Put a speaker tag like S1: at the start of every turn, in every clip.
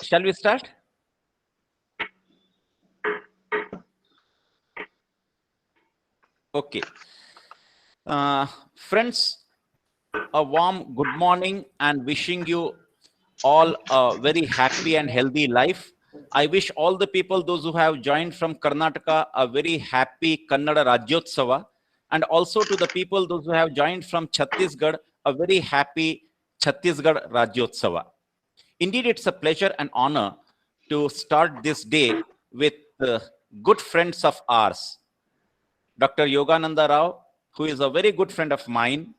S1: Shall we start? Okay. Friends, a warm good morning and wishing you all a very happy and healthy life. I wish all the people, those who have joined from Karnataka, a very happy Kannada Rajyotsava. And also to the people, those who have joined from Chhattisgarh, a very happy Chhattisgarh Rajyotsava. Indeed, it's a pleasure and honor to start this day with good friends of ours. Dr. Yogananda Rao, who is a very good friend of mine,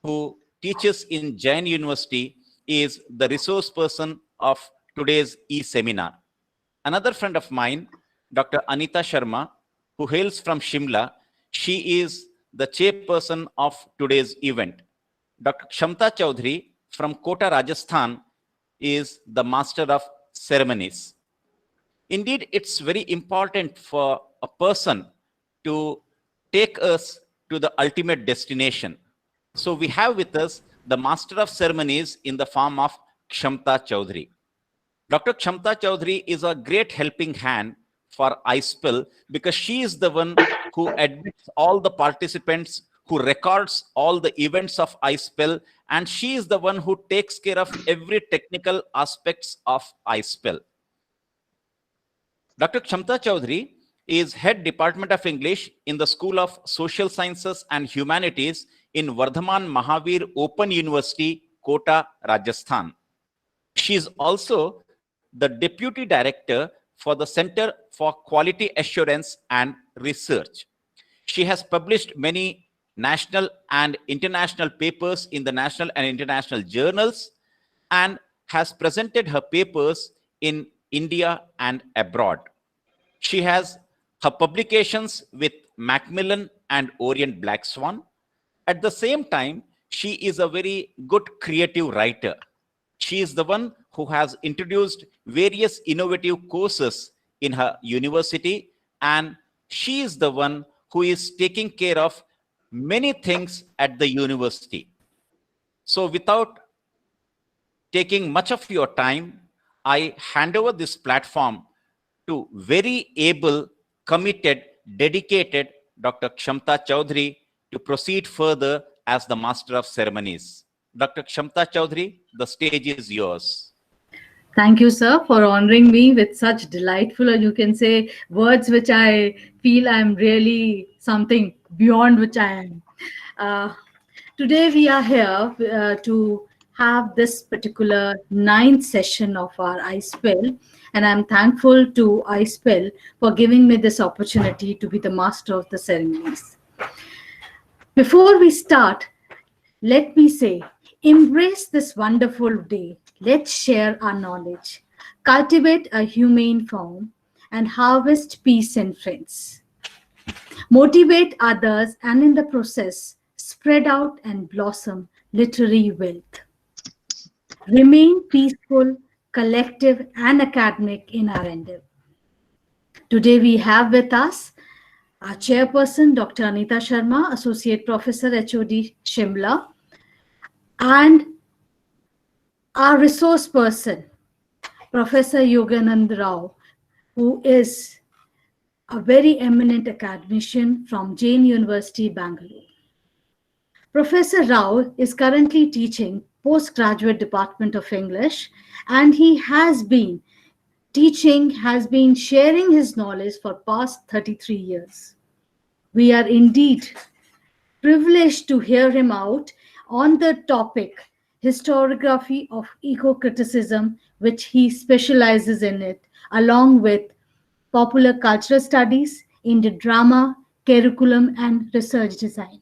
S1: who teaches in Jain University, is the resource person of today's e-seminar. Another friend of mine, Dr. Anita Sharma, who hails from Shimla, she is the chairperson of today's event. Dr. Shamta Chaudhary from Kota, Rajasthan, is the master of ceremonies. Indeed, it's very important for a person to take us to the ultimate destination. So we have with us the master of ceremonies in the form of Shamta Chaudhary. Dr. Shamta Chaudhary is a great helping hand for ISPEL because she is the one who admits all the participants, who records all the events of ISPEL, and she is the one who takes care of every technical aspects of ISPEL. Dr. Shamta Chaudhary is head Department of English in the School of Social Sciences and Humanities in Vardhaman Mahavir Open University, Kota, Rajasthan. She is also the Deputy Director for the Center for Quality Assurance and Research. She has published many national and international papers in the national and international journals and has presented her papers in India and abroad. She has her publications with Macmillan and Orient Black Swan. At the same time, she is a very good creative writer. She is the one who has introduced various innovative courses in her university, and she is the one who is taking care of many things at the university. So without taking much of your time, I hand over this platform to very able, committed, dedicated Dr. Shamta Chaudhary to proceed further as the Master of Ceremonies. Dr. Shamta Chaudhary, the stage is yours.
S2: Thank you, sir, for honoring me with such delightful, or you can say, words which I feel I'm really something beyond which I am. Today we are here to have this particular 9th session of our ISPEL, and I'm thankful to ISPEL for giving me this opportunity to be the master of the ceremonies. Before we start, let me say, embrace this wonderful day. Let's share our knowledge, cultivate a humane form, and harvest peace and friends. Motivate others, and in the process, spread out and blossom literary wealth. Remain peaceful, collective, and academic in our endeavor. Today we have with us our chairperson, Dr. Anita Sharma, Associate Professor, HOD, Shimla, and our resource person, Professor Yogananda Rao, who is a very eminent academician from Jain University, Bangalore. Professor Rao is currently teaching postgraduate Department of English, and he has been sharing his knowledge for past 33 years. We are indeed privileged to hear him out on the topic Historiography of Ecocriticism, which he specializes in it, along with popular cultural studies, Indian drama, curriculum, and research design.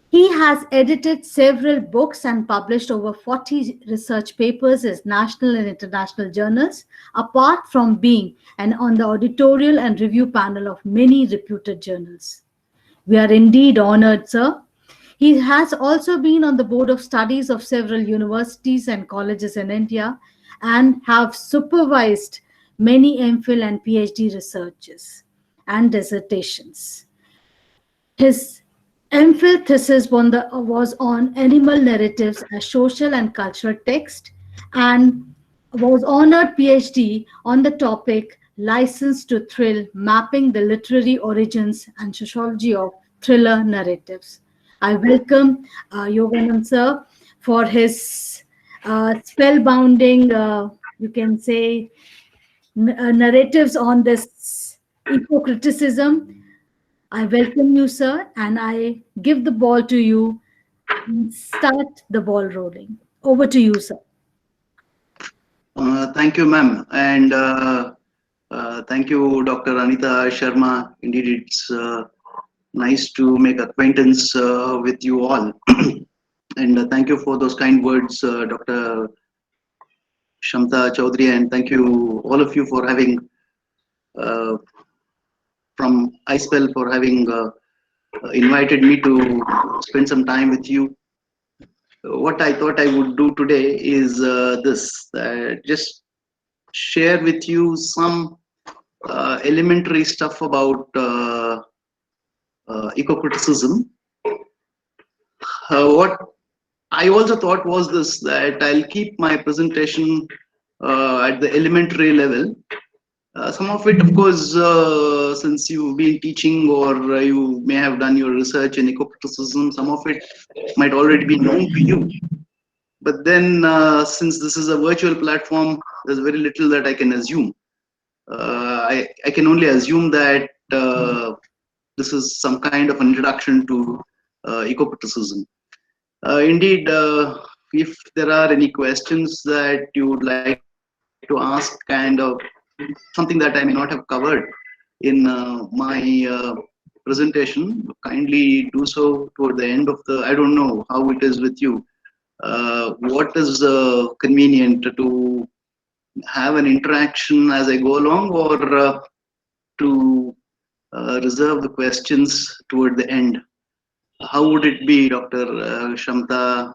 S2: He has edited several books and published over 40 research papers in national and international journals, apart from being on the editorial and review panel of many reputed journals. We are indeed honored, sir. He has also been on the board of studies of several universities and colleges in India and have supervised many MPhil and PhD researches and dissertations. His MPhil thesis was on animal narratives as social and cultural text, and was honored PhD on the topic License to Thrill, Mapping the Literary Origins and Sociology of Thriller Narratives. I welcome Yogananda sir for his spellbounding, you can say, narratives on this eco-criticism. I welcome you, sir, and I give the ball to you. Start the ball rolling. Over to you, sir.
S3: Thank you, ma'am, and thank you, Dr. Anita Sharma. Indeed, it's nice to make acquaintance with you all. And thank you for those kind words, Dr. Shamta Chaudhary, and thank you, all of you, for having, uh, from ISPEL, for having invited me to spend some time with you. What I thought I would do today is this, just share with you some elementary stuff about eco-criticism. What I also thought was this, that I'll keep my presentation at the elementary level. Some of it, of course, since you've been teaching or you may have done your research in eco-criticism, some of it might already be known to you. But then, since this is a virtual platform, there's very little that I can assume. I can only assume that this is some kind of an introduction to eco-criticism. Indeed, if there are any questions that you would like to ask, kind of something that I may not have covered in my presentation, kindly do so toward the end of the, I don't know how it is with you. What is convenient to have an interaction as I go along, or to reserve the questions toward the end? How would it be, Dr. Shamta?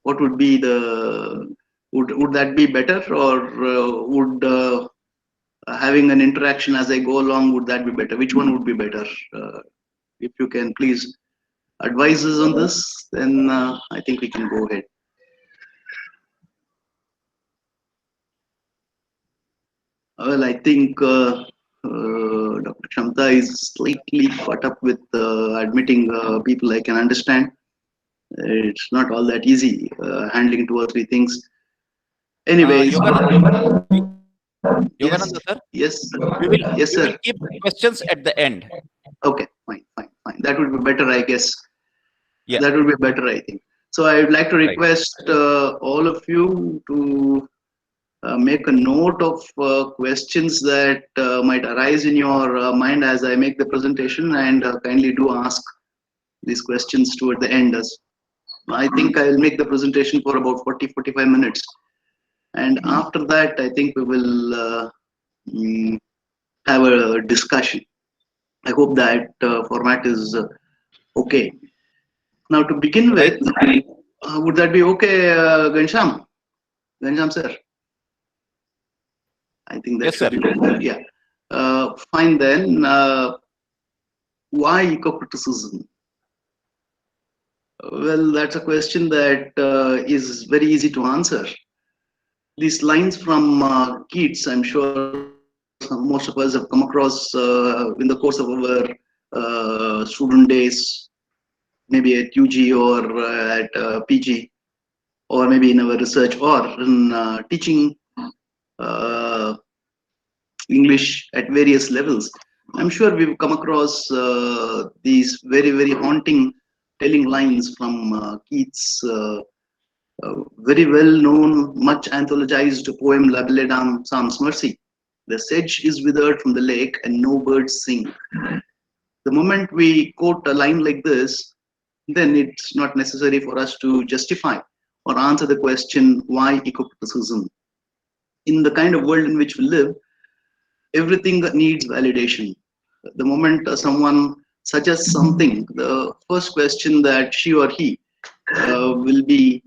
S3: What would be the, would that be better, or would having an interaction as I go along, would that be better? Which one would be better? If you can please advise us on this, then I think we can go ahead. Well, I think Dr. Shamta is slightly caught up with admitting people. I can understand. It's not all that easy handling 2 or 3 things. Anyways,
S1: Yogananda sir,
S3: yes,
S1: we will
S3: yes,
S1: we will
S3: sir.
S1: keep questions at the end.
S3: Okay, fine. That would be better, I guess.
S1: Yeah.
S3: That would be better, I think. So I would like to
S1: Right.
S3: request all of you to make a note of questions that might arise in your mind as I make the presentation, and kindly do ask these questions toward the end. I think I'll make the presentation for about 40-45 minutes. And after that, I think we will have a discussion. I hope that format is okay. Now, to begin
S1: Right.
S3: with, would that be okay, Gansham? Gansham, sir? I think that
S1: Yes,
S3: should
S1: sir.
S3: be better. Yeah. Fine then. Why eco-criticism? Well, that's a question that is very easy to answer. These lines from Keats, I'm sure most of us have come across in the course of our student days, maybe at UG or at PG, or maybe in our research or in teaching English at various levels. I'm sure we've come across these very, very haunting telling lines from Keats' very well known, much anthologized poem La Belle Dame Sans Mercy. The sedge is withered from the lake and no birds sing. The moment we quote a line like this, then it's not necessary for us to justify or answer the question, why eco-criticism? In the kind of world in which we live, everything needs validation. The moment someone suggests something, the first question that she or he will be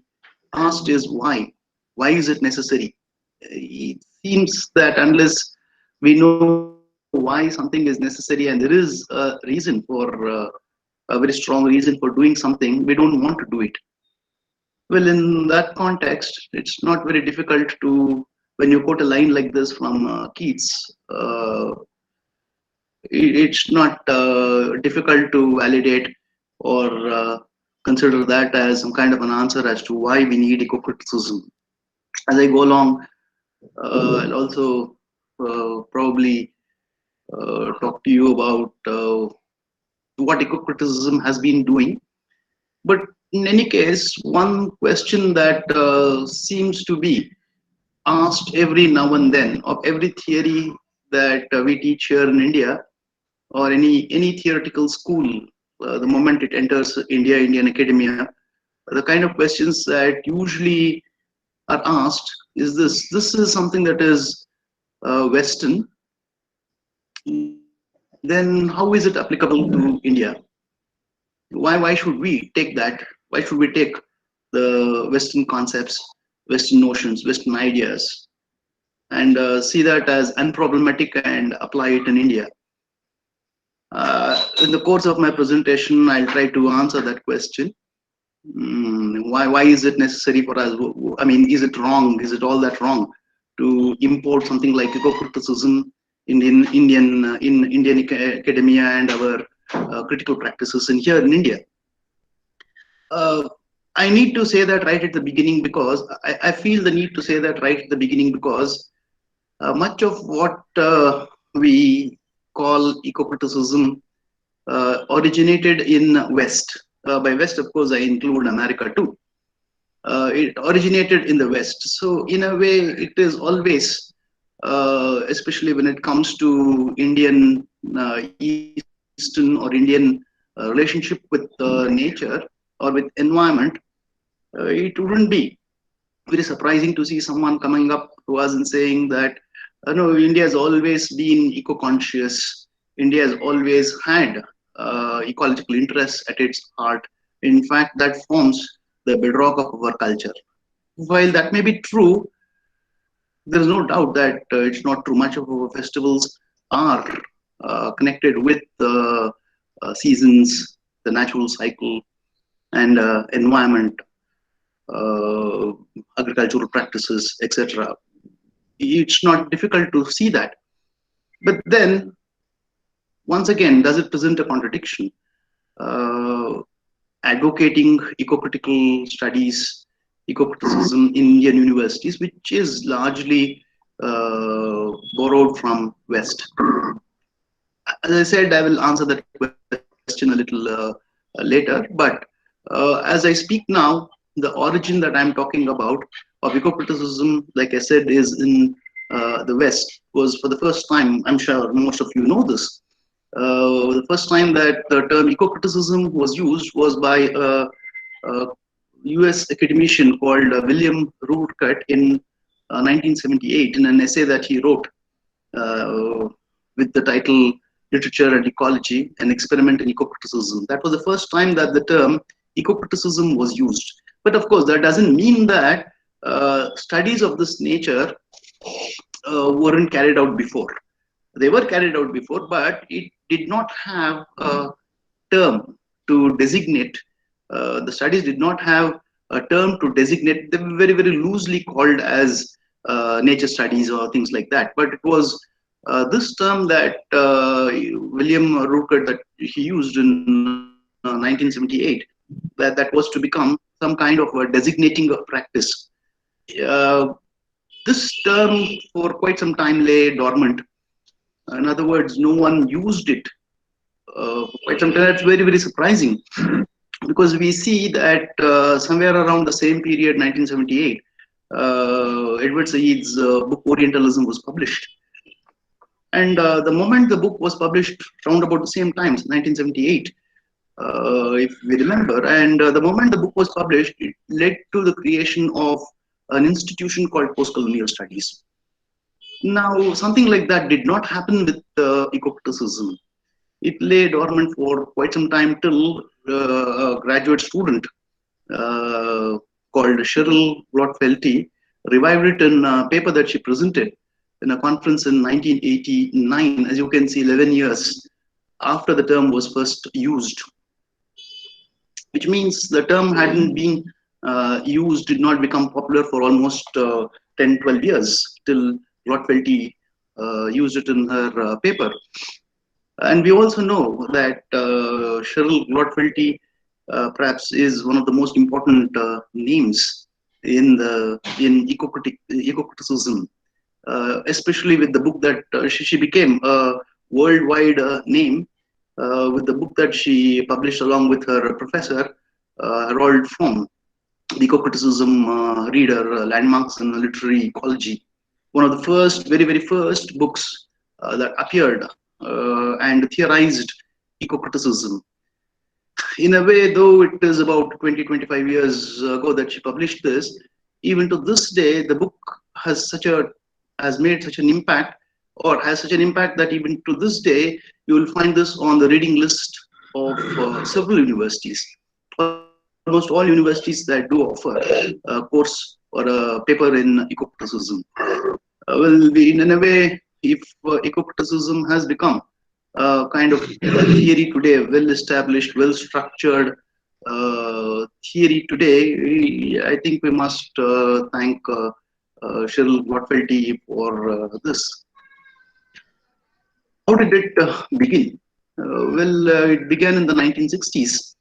S3: asked is why? Why is it necessary? It seems that unless we know why something is necessary and there is a reason for a very strong reason for doing something, we don't want to do it. Well, in that context, it's not very difficult to when you quote a line like this from Keats, it's not difficult to validate or consider that as some kind of an answer as to why we need eco-criticism. As I go along, I'll also probably talk to you about what eco-criticism has been doing. But in any case, one question that seems to be asked every now and then of every theory that we teach here in India, or any theoretical school, the moment it enters Indian academia, the kind of questions that usually are asked is this: this is something that is Western, then how is it applicable to India? Why should we take that? Why should we take the Western concepts, Western notions, Western ideas, and see that as unproblematic and apply it in India? In the course of my presentation, I'll try to answer that question. Why is it necessary for us? I mean, is it wrong? Is it all that wrong to import something like eco-criticism in Indian academia and our critical practices in here in India? I need to say that right at the beginning because I feel the need to say that right at the beginning because much of what we call eco-criticism originated in West. By West, of course, I include America too. It originated in the West. So in a way, it is always, especially when it comes to Indian Eastern or Indian relationship with nature or with environment, it wouldn't be very surprising to see someone coming up to us and saying that, no, India has always been eco-conscious. India has always had ecological interests at its heart. In fact, that forms the bedrock of our culture. While that may be true, there is no doubt that it's not true. Much of our festivals are connected with the seasons, the natural cycle, and environment, agricultural practices, etc. It's not difficult to see that. But then, once again, does it present a contradiction? Advocating eco-critical studies, eco-criticism in Indian universities, which is largely borrowed from West. As I said, I will answer that question a little later, but as I speak now, the origin that I'm talking about of eco-criticism, like I said, is in the West. Was for the first time, I'm sure most of you know this, the first time that the term eco-criticism was used was by a US academician called William Rootcut in 1978 in an essay that he wrote with the title Literature and Ecology, an Experiment in Eco-Criticism. That was the first time that the term eco-criticism was used. But of course, that doesn't mean that studies of this nature weren't carried out before. They were carried out before, but it did not have a term to designate. The studies did not have a term to designate. They were very, very loosely called as nature studies or things like that. But it was this term that William Rootcut that he used in 1978 that was to become some kind of a designating of practice. This term for quite some time lay dormant. In other words, no one used it for quite some time. That's very, very surprising because we see that somewhere around the same period, 1978, Edward Said's book Orientalism was published. And the moment the book was published, around about the same time, 1978, if we remember, and the moment the book was published, it led to the creation of an institution called Post-Colonial Studies. Now, something like that did not happen with eco-criticism. It lay dormant for quite some time till a graduate student called Cheryl Blott-Felty revived it in a paper that she presented in a conference in 1989, as you can see, 11 years after the term was first used, which means the term hadn't been used, did not become popular for almost 10, 12 years. till Glotfelty used it in her paper. And we also know that Cheryl Glotfelty perhaps is one of the most important names in ecocriticism, especially with the book that she became a worldwide name with the book that she published along with her professor Harold Fromm, the ecocriticism reader, Landmarks in Literary Ecology, one of the first, very first books that appeared and theorized ecocriticism. In a way, though it is about 20-25 years ago that she published this, even to this day, the book has made such an impact, or has such an impact that even to this day, you will find this on the reading list of several universities. Almost all universities that do offer a course or a paper in ecocriticism. Well, in a way, if ecocriticism has become kind of theory today, well-established, well-structured theory today, I think we must thank Cheryl Glotfelty for this. How did it begin? It began in the 1960s,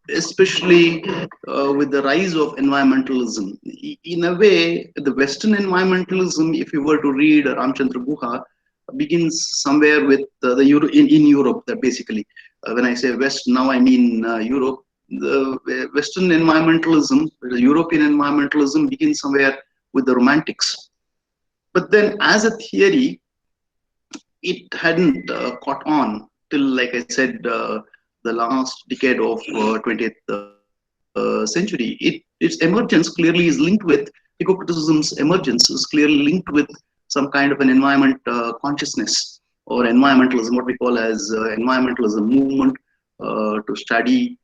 S3: especially with the rise of environmentalism. In a way, the Western environmentalism, if you were to read Ramchandra Guha, begins somewhere with in Europe. That basically, when I say West, now I mean Europe. The Western environmentalism, the European environmentalism, begins somewhere with the Romantics. But then, as a theory, it hadn't caught on till, like I said, the last decade of 20th century. Its emergence clearly is linked with ecocriticism's emergence is clearly linked with some kind of an environment consciousness or environmentalism, what we call as environmentalism movement to study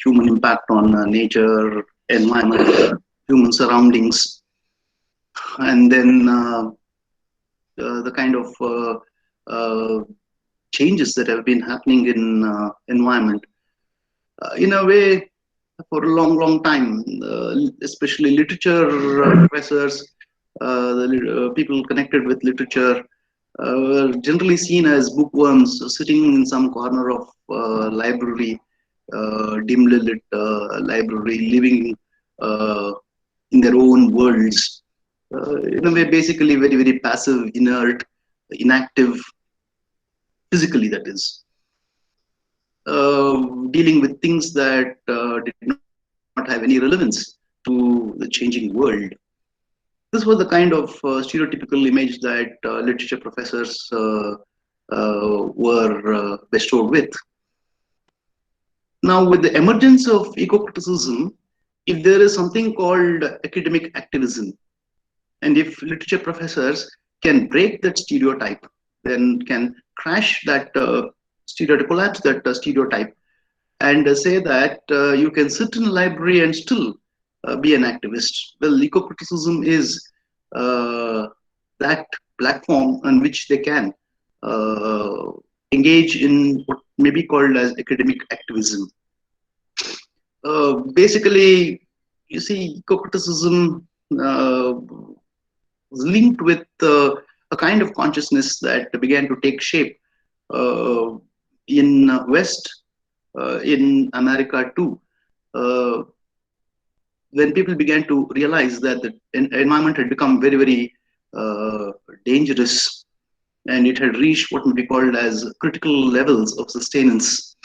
S3: human impact on nature, environment, human surroundings, and then the kind of changes that have been happening in environment. In a way, for a long time, especially literature professors, the people connected with literature were generally seen as bookworms sitting in some corner of library, dimly lit library, living in their own worlds. In a way, basically very passive, inert, inactive, physically, that is. Dealing with things that did not have any relevance to the changing world. This was the kind of stereotypical image that literature professors were bestowed with. Now, with the emergence of ecocriticism, if there is something called academic activism, and if literature professors can break that stereotype, then can crash that stereotype, collapse that stereotype, and say that you can sit in a library and still be an activist. Well, ecocriticism is that platform on which they can engage in what may be called as academic activism. Basically, you see, ecocriticism was linked with a kind of consciousness that began to take shape in West, in America too, when people began to realize that the environment had become very dangerous, and it had reached what may be called as critical levels of sustenance.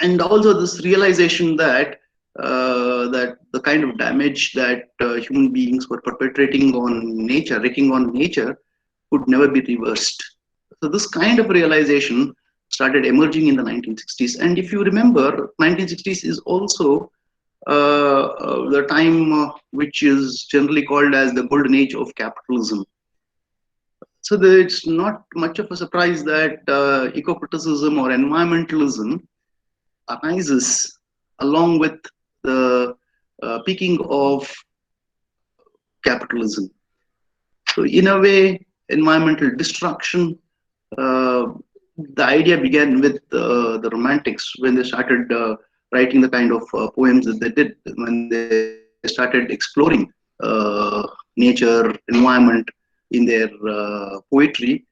S3: And also this realization that that the kind of damage that human beings were perpetrating on nature, wreaking on nature, could never be reversed. So this kind of realization started emerging in the 1960s. And if you remember, 1960s is also the time which is generally called as the Golden Age of Capitalism. So it's not much of a surprise that ecocriticism or environmentalism arises along with the peaking of capitalism. So in a way, environmental destruction, the idea began with the Romantics when they started writing the kind of poems that they did, when they started exploring nature, environment in their poetry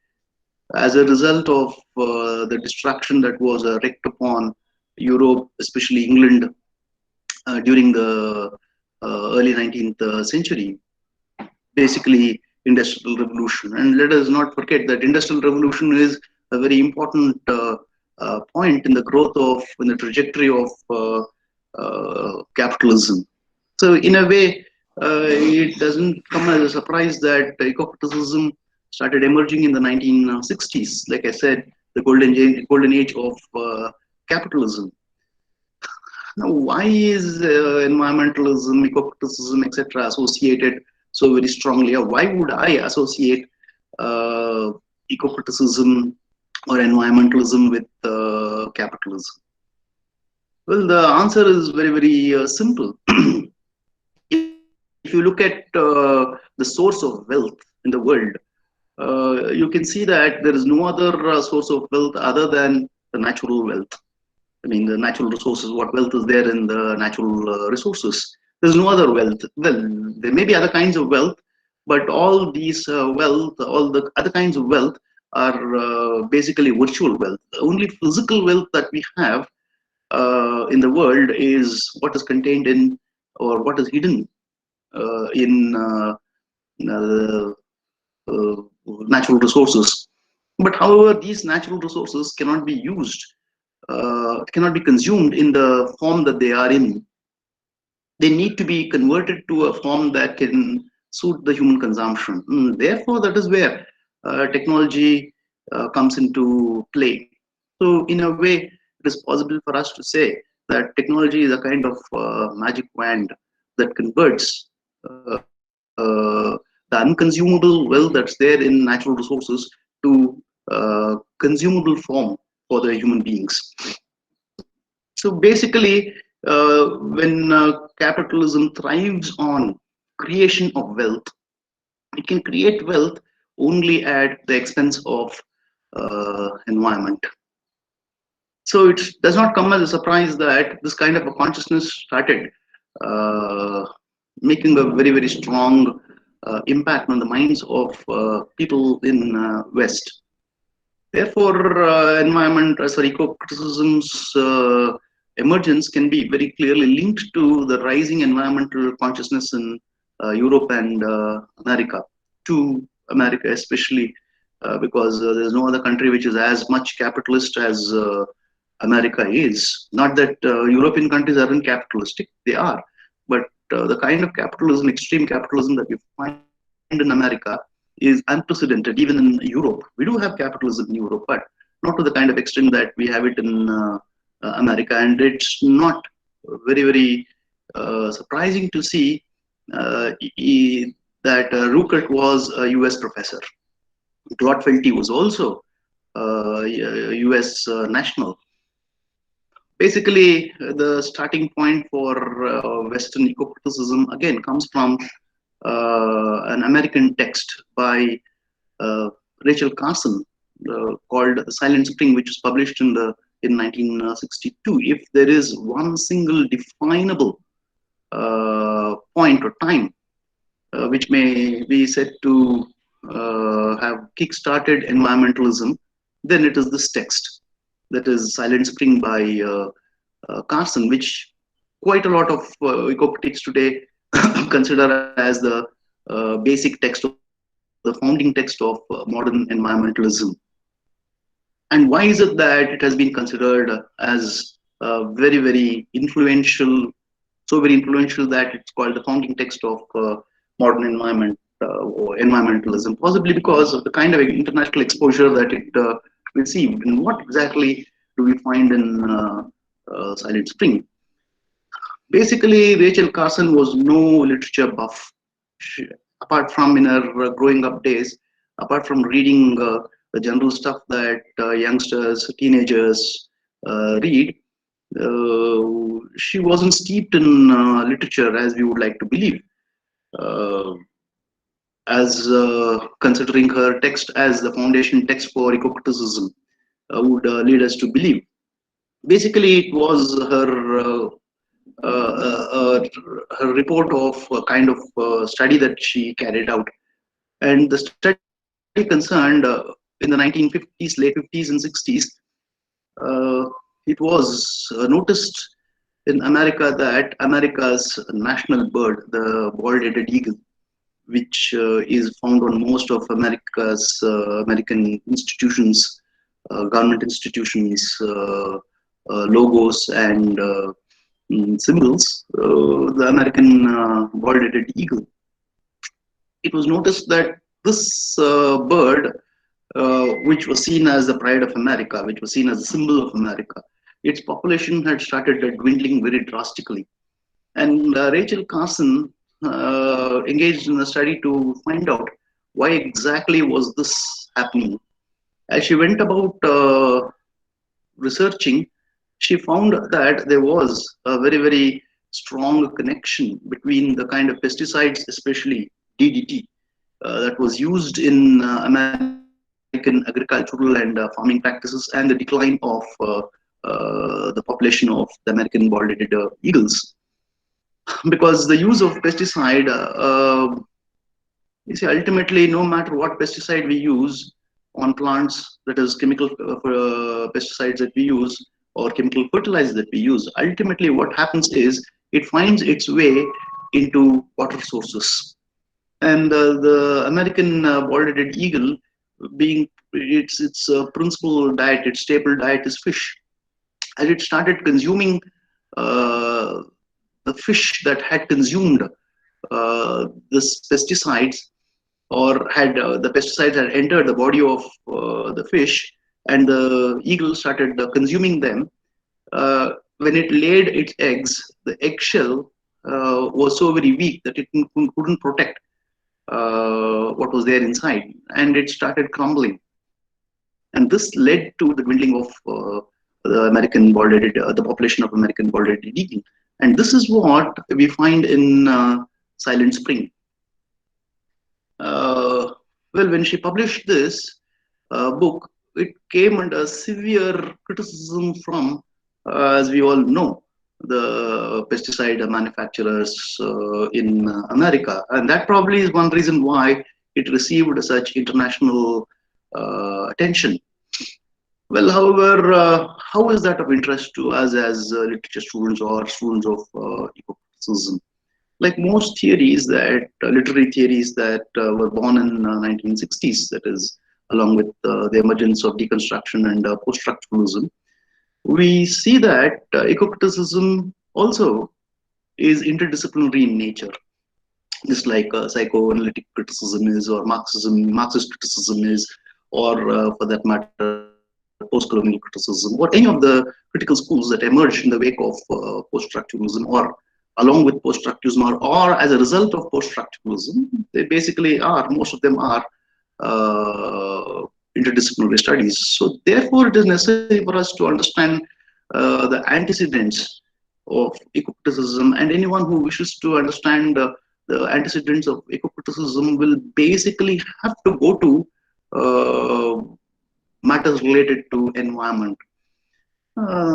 S3: as a result of the destruction that was wreaked upon Europe, especially England, during the early 19th century, basically industrial revolution. And let us not forget that industrial revolution is a very important point in the growth of, in the trajectory of capitalism. So in a way, it doesn't come as a surprise that eco-criticism started emerging in the 1960s. Like I said, the golden age of capitalism. Now, why is environmentalism, eco-criticism, etc., associated so very strongly? Or why would I associate eco-criticism or environmentalism with capitalism? Well, the answer is very, very simple. If you look at the source of wealth in the world, you can see that there is no other source of wealth other than the natural wealth. I mean, the natural resources, what wealth is there in the natural resources? There's no other wealth. Well, there may be other kinds of wealth, but all these wealth, all the other kinds of wealth are basically virtual wealth. The only physical wealth that we have in the world is what is contained in, or what is hidden in natural resources. But however, these natural resources cannot be used, cannot be consumed in the form that they are in. They need to be converted to a form that can suit the human consumption. Therefore, that is where technology comes into play. So in a way, it is possible for us to say that technology is a kind of magic wand that converts the unconsumable wealth that's there in natural resources to consumable form for the human beings. So basically, when capitalism thrives on creation of wealth, it can create wealth only at the expense of environment. So it does not come as a surprise that this kind of a consciousness started making a very, very strong impact on the minds of people in West. Therefore, eco-criticism's emergence can be very clearly linked to the rising environmental consciousness in Europe and America, to America especially, because there's no other country which is as much capitalist as America is. Not that European countries aren't capitalistic, they are, but the kind of capitalism, extreme capitalism that we find in America is unprecedented. Even in Europe, we do have capitalism in Europe, but not to the kind of extreme that we have it in America. And it's not very, very surprising to see that Ruckert was a US professor. Claude Felty was also a US national. Basically, the starting point for Western eco-criticism again comes from an American text by Rachel Carson called "Silent Spring," which was published in 1962. If there is one single definable point or time which may be said to have kick-started environmentalism, then it is this text, that is "Silent Spring" by Carson, which quite a lot of eco-critics today consider as the basic text, of the founding text of modern environmentalism. And why is it that it has been considered as very, very influential, so very influential that it's called the founding text of modern or environmentalism? Possibly because of the kind of international exposure that it received. And what exactly do we find in Silent Spring? Basically, Rachel Carson was no literature buff. Apart from in her growing up days, apart from reading the general stuff that youngsters, teenagers read, she wasn't steeped in literature as we would like to believe, as considering her text as the foundation text for eco-criticism would lead us to believe. Basically, it was her her report of a kind of study that she carried out. And the study concerned in the 1950s, late 50s and 60s. It was noticed in America that America's national bird, the bald-headed eagle, which is found on most of America's American institutions, government institutions, logos and symbols, the American bald-headed eagle. It was noticed that this bird, which was seen as the pride of America, which was seen as a symbol of America, its population had started dwindling very drastically. And Rachel Carson engaged in a study to find out why exactly was this happening. As she went about researching, she found that there was a very, very strong connection between the kind of pesticides, especially DDT, that was used in American agricultural and farming practices, and the decline of the population of the American bald-headed eagles. Because the use of pesticide, you see, ultimately, no matter what pesticide we use on plants, that is chemical pesticides that we use or chemical fertilizers that we use, ultimately what happens is it finds its way into water sources. And the American bald-headed eagle, being its principal diet, its staple diet is fish. As it started consuming the fish that had consumed this pesticides, or had the pesticides had entered the body of the fish, and the eagle started consuming them. When it laid its eggs, the eggshell was so very weak that it couldn't protect what was there inside, and it started crumbling. And this led to the dwindling of the American bald-headed, the population of American bald-headed eagle. And this is what we find in Silent Spring. Well, when she published this book, it came under severe criticism from, as we all know, the pesticide manufacturers in America. And that probably is one reason why it received such international attention. Well, however, how is that of interest to us as literature students or students of ecocriticism? Like most theories that, literary theories that were born in 1960s, that is, along with the emergence of deconstruction and post-structuralism, we see that ecocriticism also is interdisciplinary in nature, just like psychoanalytic criticism is, or Marxist criticism is, or for that matter, post-colonial criticism, or any of the critical schools that emerged in the wake of post-structuralism, or along with post-structuralism, or as a result of post-structuralism. They basically are, most of them are interdisciplinary studies. So therefore, it is necessary for us to understand the antecedents of ecocriticism, and anyone who wishes to understand the antecedents of ecocriticism will basically have to go to matters related to environment.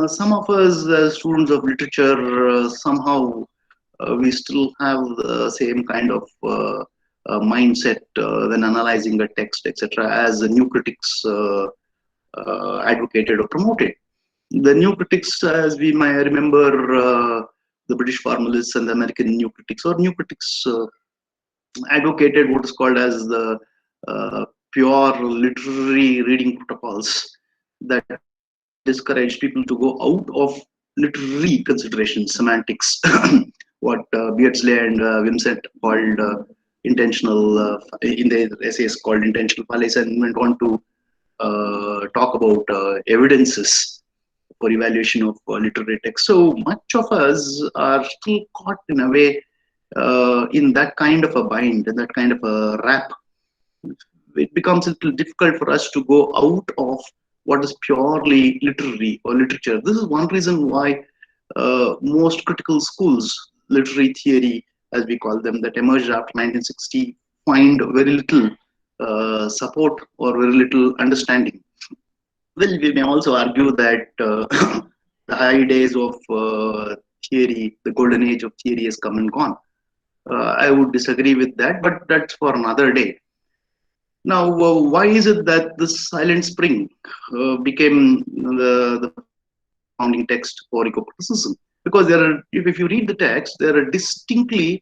S3: Some of us as students of literature, somehow we still have the same kind of mindset when analyzing a text, etc., as the new critics advocated or promoted. The new critics, as we might remember, the British formalists and the American new critics, or new critics advocated what is called as the pure literary reading protocols that discourage people to go out of literary considerations, semantics, what Beardsley and Wimsett called intentional, in their essays called intentional fallacy, and went on to talk about evidences for evaluation of literary text. So much of us are still caught in a way in that kind of a bind, in that kind of a wrap. It becomes a little difficult for us to go out of what is purely literary or literature. This is one reason why most critical schools, literary theory, as we call them, that emerged after 1960, find very little support or very little understanding. Well, we may also argue that the high days of theory, the golden age of theory has come and gone. I would disagree with that, but that's for another day. Now, why is it that this Silent Spring became the founding text for eco-criticism? Because there are, if you read the text, there are distinctly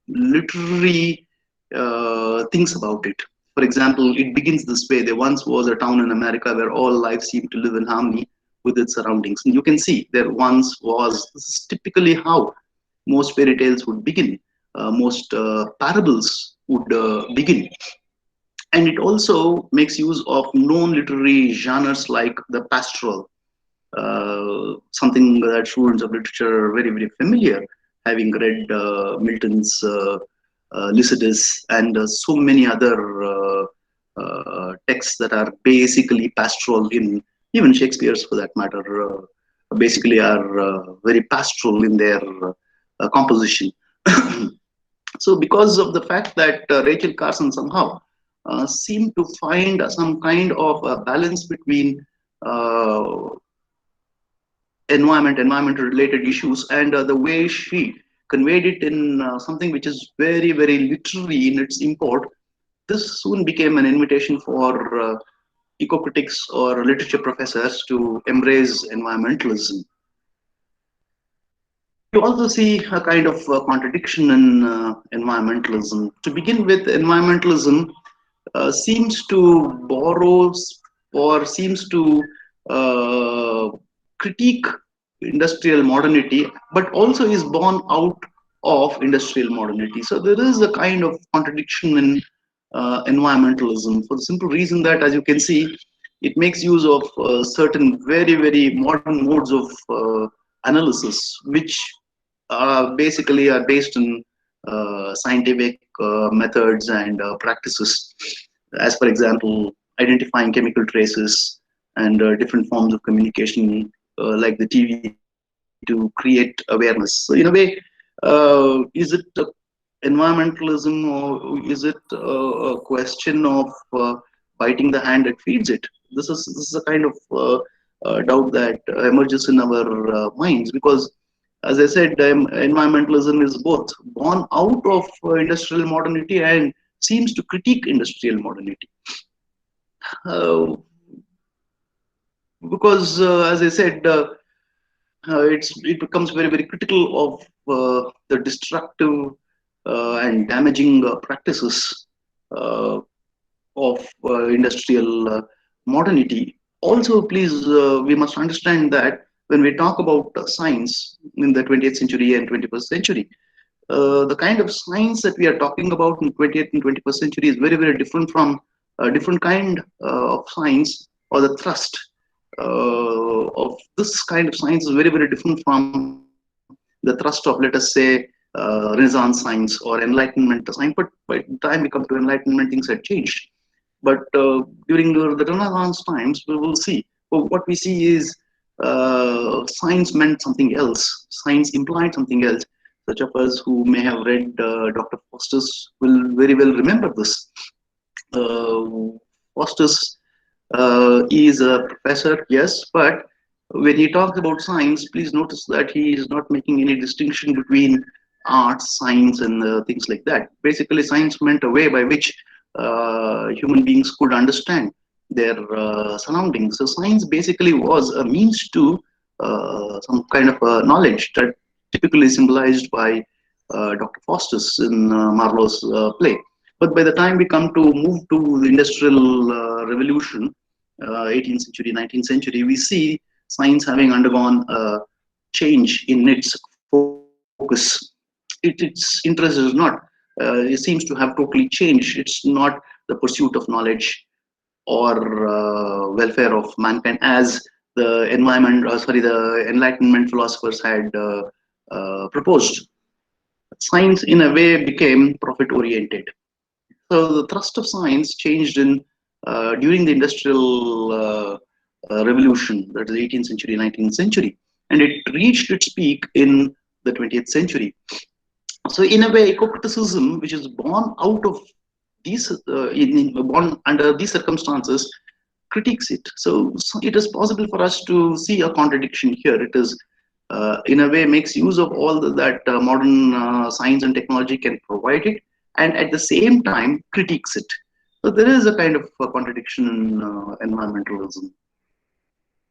S3: literary things about it. For example, it begins this way: there once was a town in America where all life seemed to live in harmony with its surroundings. And you can see there once was. This is typically how most fairy tales would begin. Most parables would begin. And it also makes use of known literary genres like the pastoral, something that students of literature are very, very familiar, having read Milton's Lycidas and so many other texts that are basically pastoral, in even Shakespeare's for that matter, basically are very pastoral in their composition. So because of the fact that Rachel Carson somehow seemed to find some kind of a balance between environmental related issues, and the way she conveyed it in something which is very, very literary in its import, this soon became an invitation for eco-critics or literature professors to embrace environmentalism. You also see a kind of contradiction in environmentalism. To begin with, environmentalism seems to borrow or seems to critique industrial modernity, but also is born out of industrial modernity. So there is a kind of contradiction in environmentalism, for the simple reason that, as you can see, it makes use of certain very, very modern modes of analysis, which basically are based on scientific methods and practices, as for example, identifying chemical traces and different forms of communication, like the TV, to create awareness. So in a way, is it environmentalism, or is it a question of biting the hand that feeds it? This is a kind of doubt that emerges in our minds, because, as I said, environmentalism is both born out of industrial modernity and seems to critique industrial modernity. Because, as I said, it becomes very, very critical of the destructive and damaging practices of industrial modernity. Also, please, we must understand that when we talk about science in the 20th century and 21st century, the kind of science that we are talking about in 20th and 21st century is very, very different from a different kind of science, or the thrust of this kind of science is very, very different from the thrust of, let us say, Renaissance science or Enlightenment science. But by the time we come to Enlightenment, things had changed. But during the Renaissance times, we will see, well, what we see is science meant something else. Science implied something else. Such of us who may have read Dr. Faustus will very well remember this. Faustus is a professor, yes, but when he talks about science, please notice that he is not making any distinction between arts, science, and things like that. Basically, science meant a way by which human beings could understand their surroundings. So science basically was a means to some kind of knowledge that typically symbolized by Dr. Faustus in Marlowe's play. But by the time we come to move to the Industrial Revolution, 18th century, 19th century, we see science having undergone a change in its focus. Its interest is not, it seems to have totally changed. It's not the pursuit of knowledge or welfare of mankind as the the Enlightenment philosophers had proposed. Science, in a way, became profit-oriented. So the thrust of science changed in during the Industrial Revolution, that is 18th century, 19th century, and it reached its peak in the 20th century. So in a way, eco-criticism, which is born out of these, born under these circumstances, critiques it. So it is possible for us to see a contradiction here. It is in a way makes use of all that modern science and technology can provide it, and at the same time critiques it. So there is a kind of contradiction in environmentalism.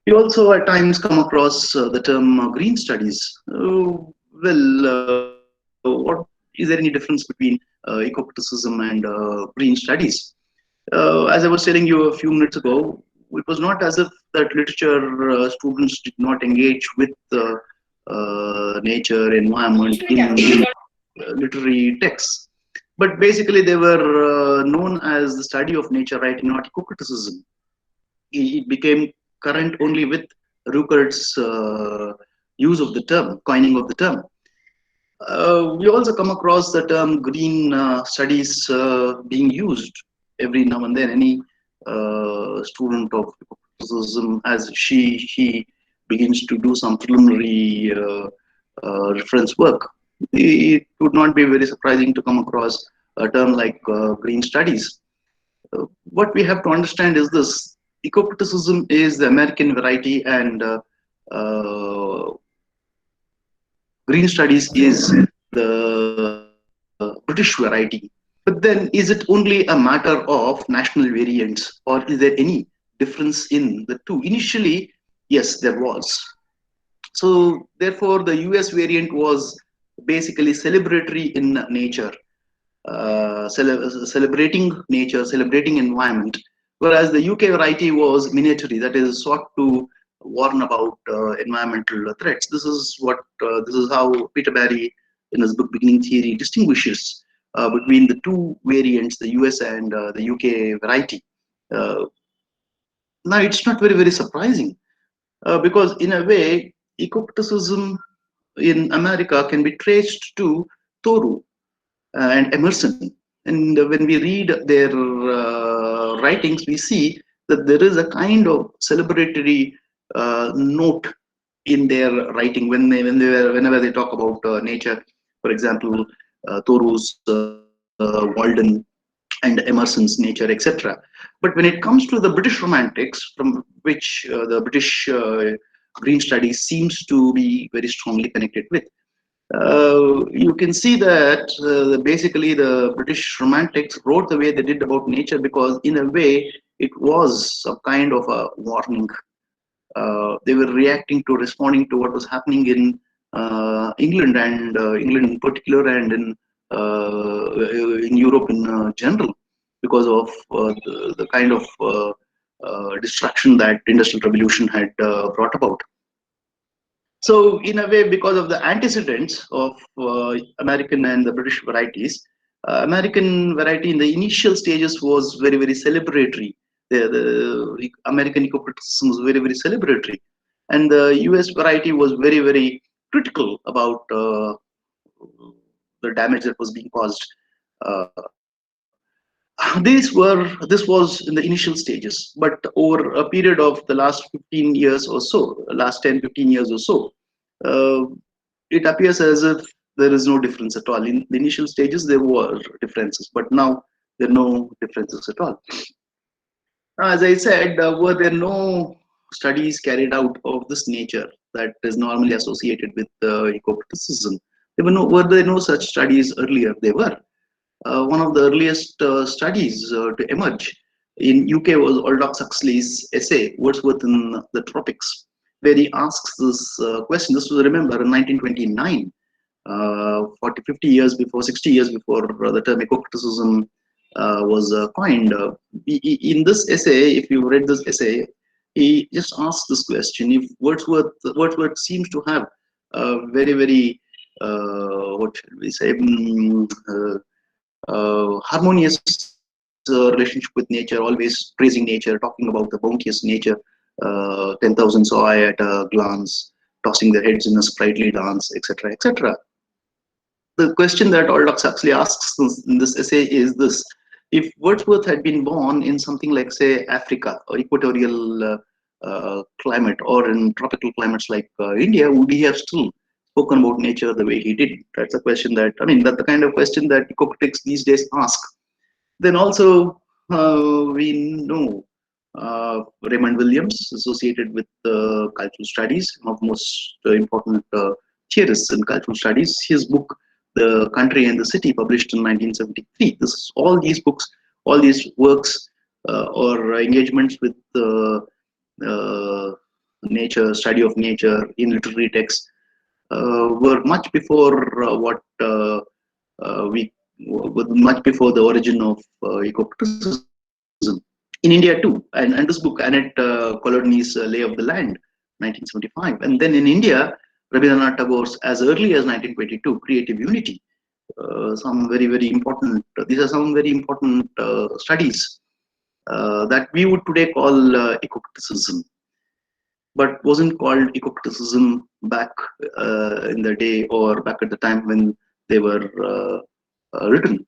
S3: We also at times come across the term green studies. What is there any difference between eco-criticism and green studies? As I was telling you a few minutes ago, it was not as if that literature students did not engage with nature, environment in literary texts. But basically, they were known as the study of nature writing, not eco-criticism. It became current only with Ruckert's use of the term, coining of the term. We also come across the term green studies being used every now and then. Any student of eco-criticism, as he begins to do some preliminary reference work, it would not be very surprising to come across a term like green studies. What we have to understand is this: eco-criticism is the American variety, and green studies is the British variety. But then, is it only a matter of national variants, or is there any difference in the two? Initially, yes, there was. So, therefore, the US variant was basically celebratory in nature, celebrating nature, celebrating environment, whereas the UK variety was minatory, that is, sought to warn about environmental threats. This is how Peter Barry, in his book Beginning Theory, distinguishes between the two variants, the US and the UK variety. Uh, Now, it's not very surprising because, in a way, eco-criticism in America can be traced to Thoreau and Emerson. And when we read their writings, we see that there is a kind of celebratory note in their writing whenever they talk about nature. For example, Thoreau's Walden and Emerson's nature, etc. But when it comes to the British Romantics, from which the British green studies seems to be very strongly connected with, you can see that basically the British Romantics wrote the way they did about nature because, in a way, it was a kind of a warning. They were reacting to, responding to what was happening in England, and England in particular, and in Europe in general, because of the kind of destruction that industrial revolution had brought about. So, in a way, because of the antecedents of American and the British varieties, American variety in the initial stages was very celebratory. The American eco-criticism was very celebratory, and the US variety was very critical about the damage that was being caused. Uh, this was in the initial stages, but over a period of the last 15 years or so, last 10-15 years or so, uh, it appears as if there is no difference at all. In the initial stages, there were differences, but now there are no differences at all. As I said, were there no studies carried out of this nature that is normally associated with eco-criticism? Were there no such studies earlier? There were. One of the earliest studies to emerge in UK was Aldous Huxley's essay, Wordsworth in the Tropics, where he asks this question. This was, remember, in 1929, 40, 50 years before, 60 years before the term eco-criticism was coined. In this essay, if you read this essay, he just asks this question: if Wordsworth seems to have a very what should we say, harmonious relationship with nature, always praising nature, talking about the bounteous nature, 10,000 saw I at a glance, tossing their heads in a sprightly dance, etc., etc. The question that Aldous Huxley asks in this essay is this: if Wordsworth had been born in something like, say, Africa or equatorial climate, or in tropical climates like India, would he have still spoken about nature the way he did? That's a question that, that's the kind of question that eco-critics these days ask. Then also, we know Raymond Williams, associated with cultural studies, one of the most important theorists in cultural studies. His book, The Country and the City, published in 1973. This is all these books, all these works or engagements with nature, study of nature in literary texts were much before much before the origin of eco-criticism. In India too, and this book, Annette Colonni's Lay of the Land, 1975, and then in India, Rabindranath Tagore's as early as 1922, Creative Unity. Some very important. These are some very important studies that we would today call eco-criticism, but wasn't called eco-criticism back in the day or back at the time when they were written.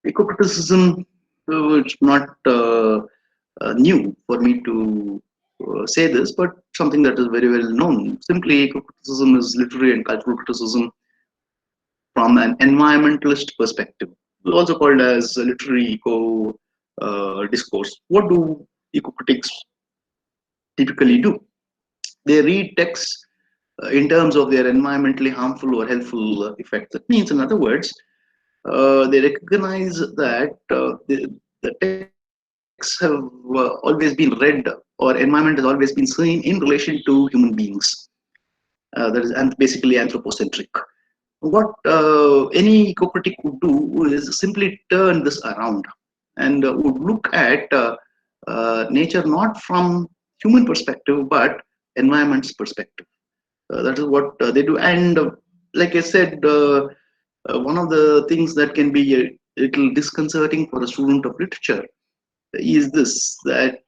S3: Eco-criticism is not new for me to say this, but something that is very well known. Simply, eco-criticism is literary and cultural criticism from an environmentalist perspective, also called as literary eco discourse. What do eco-critics typically do? They read texts in terms of their environmentally harmful or helpful effects. That means, in other words, they recognize that the texts have always been read, or environment has always been seen in relation to human beings. That is basically anthropocentric. What any eco-critic would do is simply turn this around and would look at nature not from human perspective but environment's perspective. That is what they do. And like I said, one of the things that can be a little disconcerting for a student of literature is this, that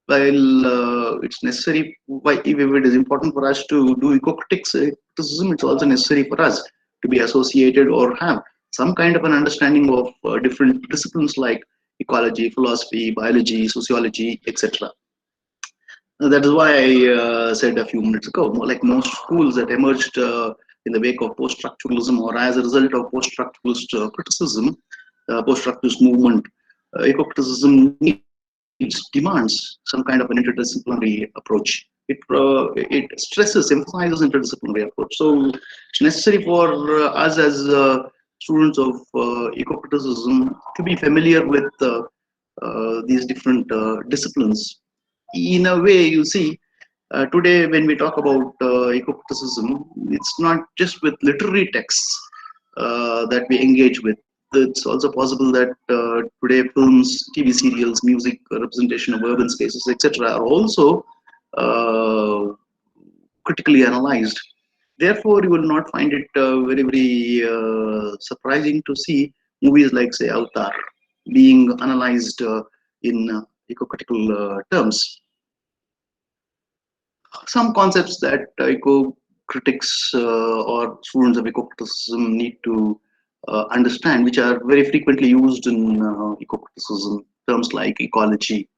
S3: while it's necessary, if it is important for us to do eco-criticism, it's also necessary for us to be associated or have some kind of an understanding of different disciplines like ecology, philosophy, biology, sociology, etc. That is why I said a few minutes ago, like most schools that emerged in the wake of post-structuralism or as a result of post-structuralist criticism, post-structuralist movement, eco-criticism demands some kind of an interdisciplinary approach. It stresses, emphasizes interdisciplinary approach. So it's necessary for us as students of eco-criticism to be familiar with these different disciplines. In a way, you see, today when we talk about eco-criticism, it's not just with literary texts that we engage with. It's also possible that today films, TV serials, music, representation of urban spaces, etc., are also critically analyzed. Therefore, you will not find it very surprising to see movies like, say, Avatar being analyzed in eco-critical terms. Some concepts that eco-critics or students of eco-criticism need to understand, which are very frequently used in eco-criticism, terms like ecology,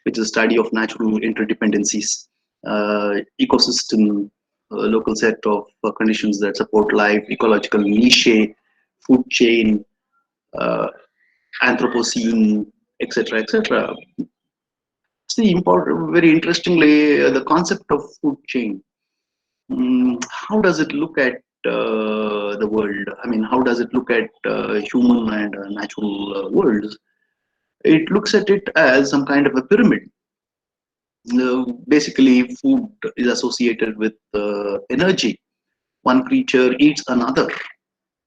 S3: which is a study of natural interdependencies, ecosystem, local set of conditions that support life, ecological niche, food chain, Anthropocene, etc., etc. See, very interestingly, the concept of food chain. How does it look at the world? I mean, how does it look at human and natural worlds? It looks at it as some kind of a pyramid. Basically, food is associated with energy. One creature eats another,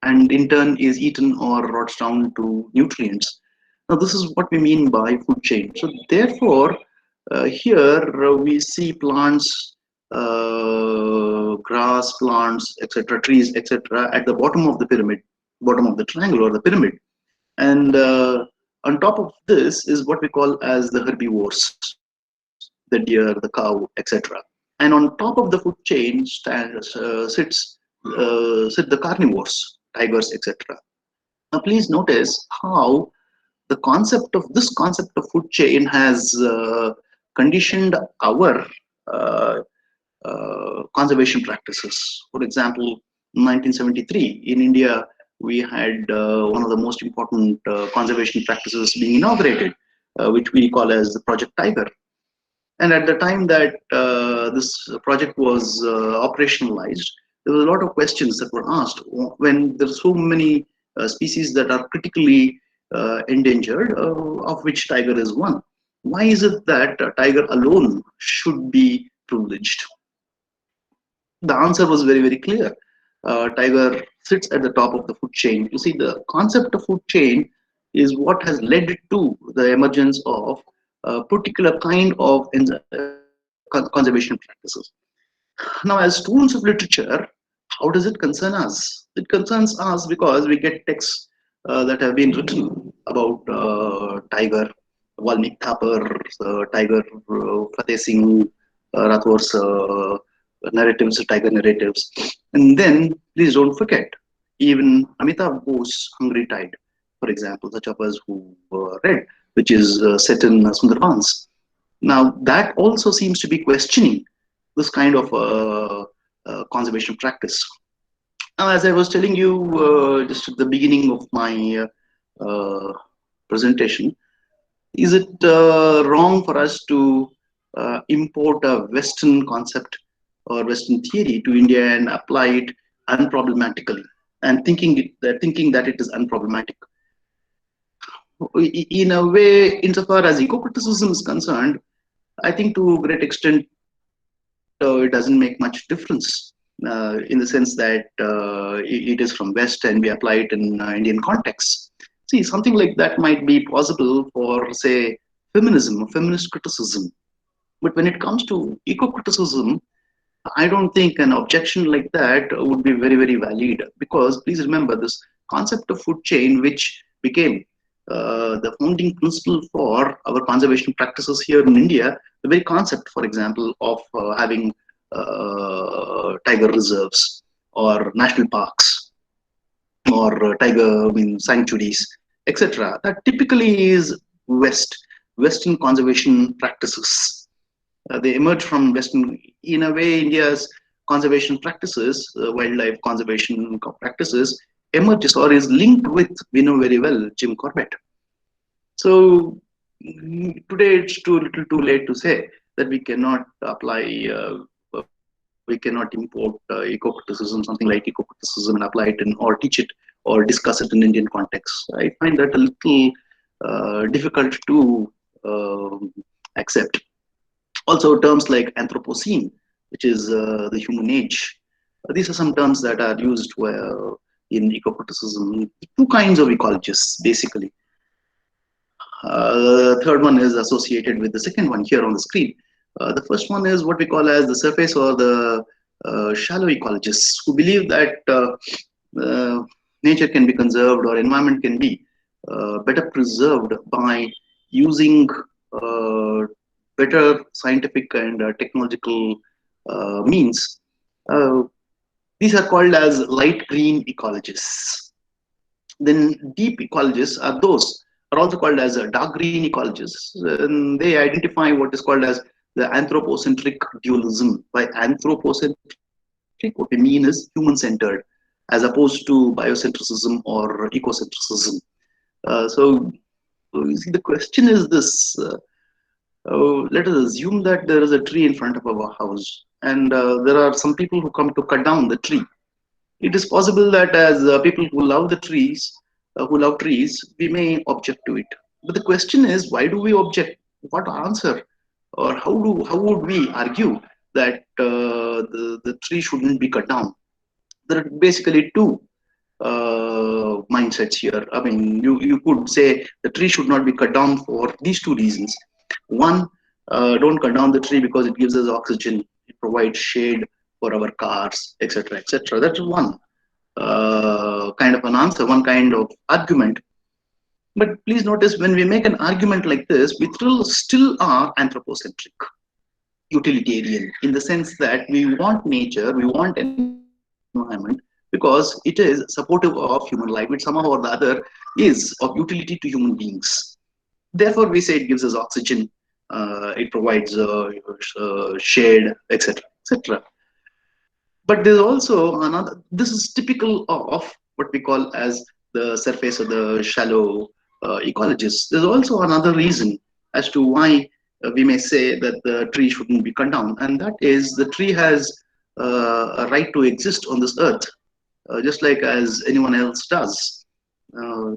S3: and in turn is eaten or rots down to nutrients. Now, this is what we mean by food chain. So, therefore, here we see plants, grass, plants, etc., trees, etc., at the bottom of the pyramid, bottom of the triangle or the pyramid. And on top of this is what we call as the herbivores, the deer, the cow, etc. And on top of the food chain sit the carnivores, tigers, etc. Now, please notice how this concept of food chain has conditioned our uh, conservation practices. For example, in 1973 in India, we had one of the most important conservation practices being inaugurated, which we call as the Project Tiger. And at the time that this project was operationalized, there was a lot of questions that were asked when there are so many species that are critically endangered, of which tiger is one. Why is it that tiger alone should be privileged? The answer was very, very clear. Tiger sits at the top of the food chain. You see, the concept of food chain is what has led to the emergence of a particular kind of conservation practices. Now, as students of literature, how does it concern us? It concerns us because we get texts that have been written about tiger, Valmik Thapar, tiger, Fateh Singh Rathor's narratives, tiger narratives. And then, please don't forget, even Amitabh Bose, Hungry Tide, for example, such of us who read, which is set in Sundarbans. Now, that also seems to be questioning this kind of conservation practice. Now, as I was telling you just at the beginning of my presentation, is it wrong for us to import a Western concept or Western theory to India and apply it unproblematically and thinking that it is unproblematic? In a way, insofar as eco-criticism is concerned, I think to a great extent it doesn't make much difference in the sense that it is from West and we apply it in Indian context. See, something like that might be possible for, say, feminism or feminist criticism. But when it comes to eco-criticism, I don't think an objection like that would be very, very valid, because please remember this concept of food chain, which became the founding principle for our conservation practices here in India. The very concept, for example, of having tiger reserves or national parks or tiger sanctuaries, etc. That typically is Western conservation practices. They emerge from Western. In a way, India's conservation practices, wildlife conservation practices, emerges or is linked with, we know very well, Jim Corbett. So today it's too little too late to say that we cannot apply, we cannot import eco-criticism, something like eco-criticism, and apply it in, or teach it or discuss it in Indian context. I find that a little difficult to accept. Also, terms like Anthropocene, which is the human age. These are some terms that are used in eco-criticism. Two kinds of ecologists, basically. The third one is associated with the second one here on the screen. The first one is what we call as the surface or the shallow ecologists, who believe that nature can be conserved or environment can be better preserved by using better scientific and technological means. These are called as light green ecologists. Then deep ecologists are also called as dark green ecologists. And they identify what is called as the anthropocentric dualism. By anthropocentric, what we mean is human-centered, as opposed to biocentrism or ecocentrism. So you see, the question is this. Let us assume that there is a tree in front of our house, and there are some people who come to cut down the tree. It is possible that as people who love the trees, we may object to it. But the question is, why do we object? What answer, or how would we argue that the tree shouldn't be cut down? There are basically two mindsets here. I mean, you could say the tree should not be cut down for these two reasons. One, don't cut down the tree because it gives us oxygen, it provides shade for our cars, etc., etc. That's one kind of an answer, one kind of argument. But please notice, when we make an argument like this, we still are anthropocentric, utilitarian, in the sense that we want nature, we want environment, because it is supportive of human life. It somehow or the other is of utility to human beings. Therefore, we say it gives us oxygen, it provides shade, etc., etc. But there's also another. This is typical of what we call as the surface or the shallow ecologists. There's also another reason as to why we may say that the tree shouldn't be cut down, and that is the tree has a right to exist on this earth, just like as anyone else does.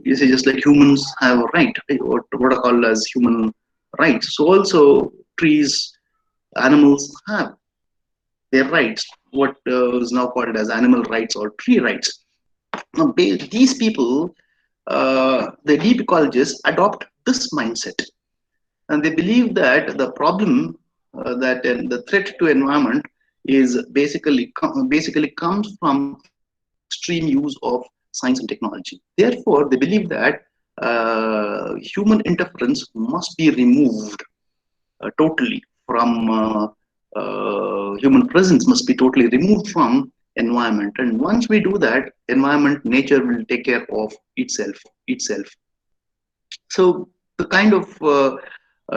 S3: You see, just like humans have a right, what are called as human rights. So also trees, animals have their rights, what is now called as animal rights or tree rights. Now, these people, the deep ecologists, adopt this mindset, and they believe that the problem that the threat to environment is basically comes from extreme use of science and technology. Therefore, they believe that human interference must be removed totally from human presence must be totally removed from environment, and once we do that, environment, nature will take care of itself. So the kind of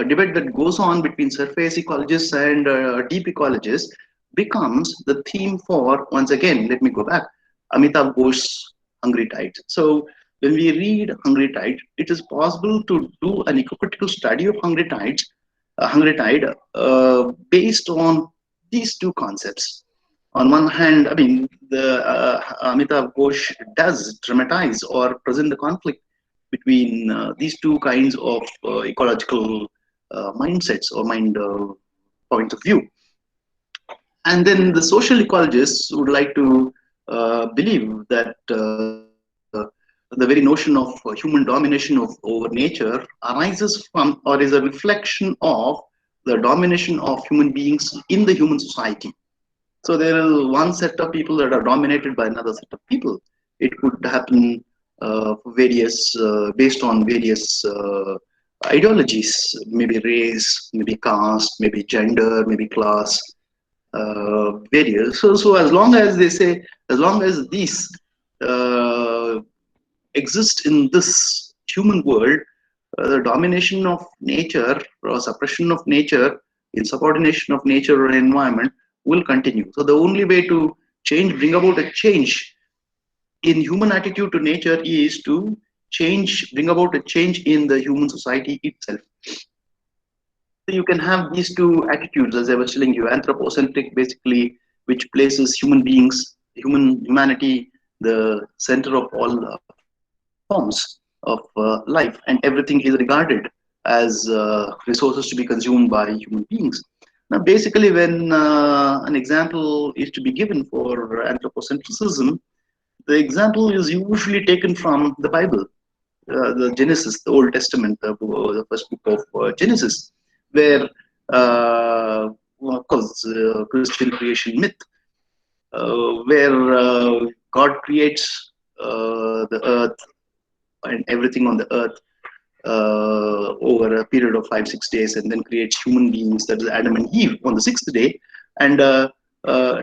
S3: debate that goes on between surface ecologists and deep ecologists becomes the theme for, once again, let me go back, Amitav Ghosh's Hungry Tide. So when we read Hungry Tide, it is possible to do an ecocritical study of Hungry Tide based on these two concepts. On one hand, I mean, the Amitav Ghosh does dramatize or present the conflict between these two kinds of ecological mindsets or mind points of view. And then the social ecologists would like to believe that the very notion of human domination over nature arises from or is a reflection of the domination of human beings in the human society. So there is one set of people that are dominated by another set of people. It could happen based on various ideologies, maybe race, maybe caste, maybe gender, maybe class, various. So as long as they say, as long as these exist in this human world, the domination of nature or suppression of nature, insubordination of nature or environment will continue. So the only way to bring about a change in human attitude to nature is to bring about a change in the human society itself. So you can have these two attitudes, as I was telling you, anthropocentric, basically, which places humanity, the center of all forms of life, and everything is regarded as resources to be consumed by human beings. Now, basically, when an example is to be given for anthropocentrism, the example is usually taken from the Bible, the Genesis, the Old Testament, the first book of Genesis, where, of course, Christian creation myth, where God creates the earth and everything on the earth over a period of 5-6 days, and then creates human beings, that is Adam and Eve, on the sixth day, and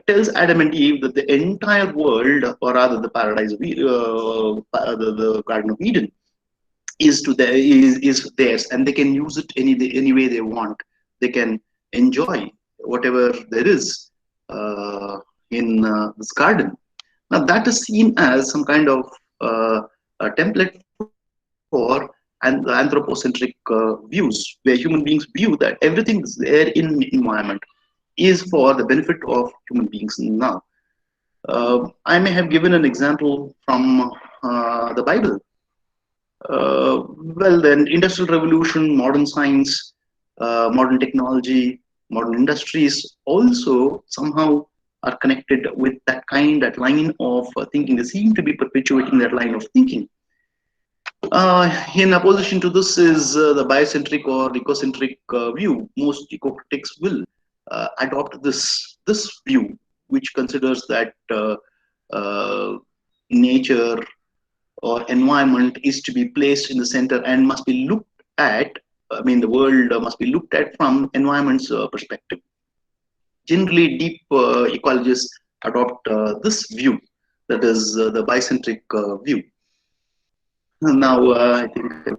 S3: tells Adam and Eve that the entire world, or rather the paradise, the Garden of Eden, is theirs, and they can use it any way they want. They can enjoy whatever there is in this garden. Now that is seen as some kind of a template for anthropocentric views, where human beings view that everything is there in the environment is for the benefit of human beings. Now, I may have given an example from the Bible. Well, then, industrial revolution, modern science, modern technology, modern industries also somehow are connected with that line of thinking. They seem to be perpetuating that line of thinking. In opposition to this is the biocentric or ecocentric view. Most ecocritics will adopt this view, which considers that nature or environment is to be placed in the center and must be looked at. I mean, the world must be looked at from environment's perspective. Generally, deep ecologists adopt this view, that is the bicentric view. Now, I think I've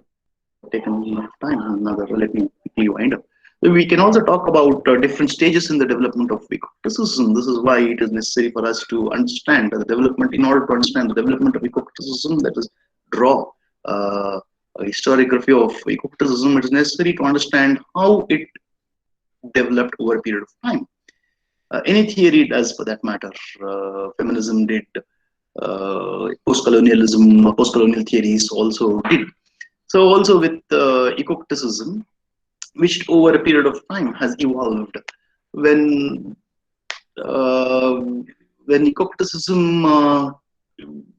S3: taken enough time. Let me quickly wind up. We can also talk about different stages in the development of ecocriticism. This is why it is necessary for us to understand the development. In order to understand the development of ecocriticism, that is, draw historiography of ecocriticism, it is necessary to understand how it developed over a period of time. Any theory does, for that matter. Feminism did, post-colonial theories also did. So also with ecocriticism, which over a period of time has evolved. When uh, when ecocriticism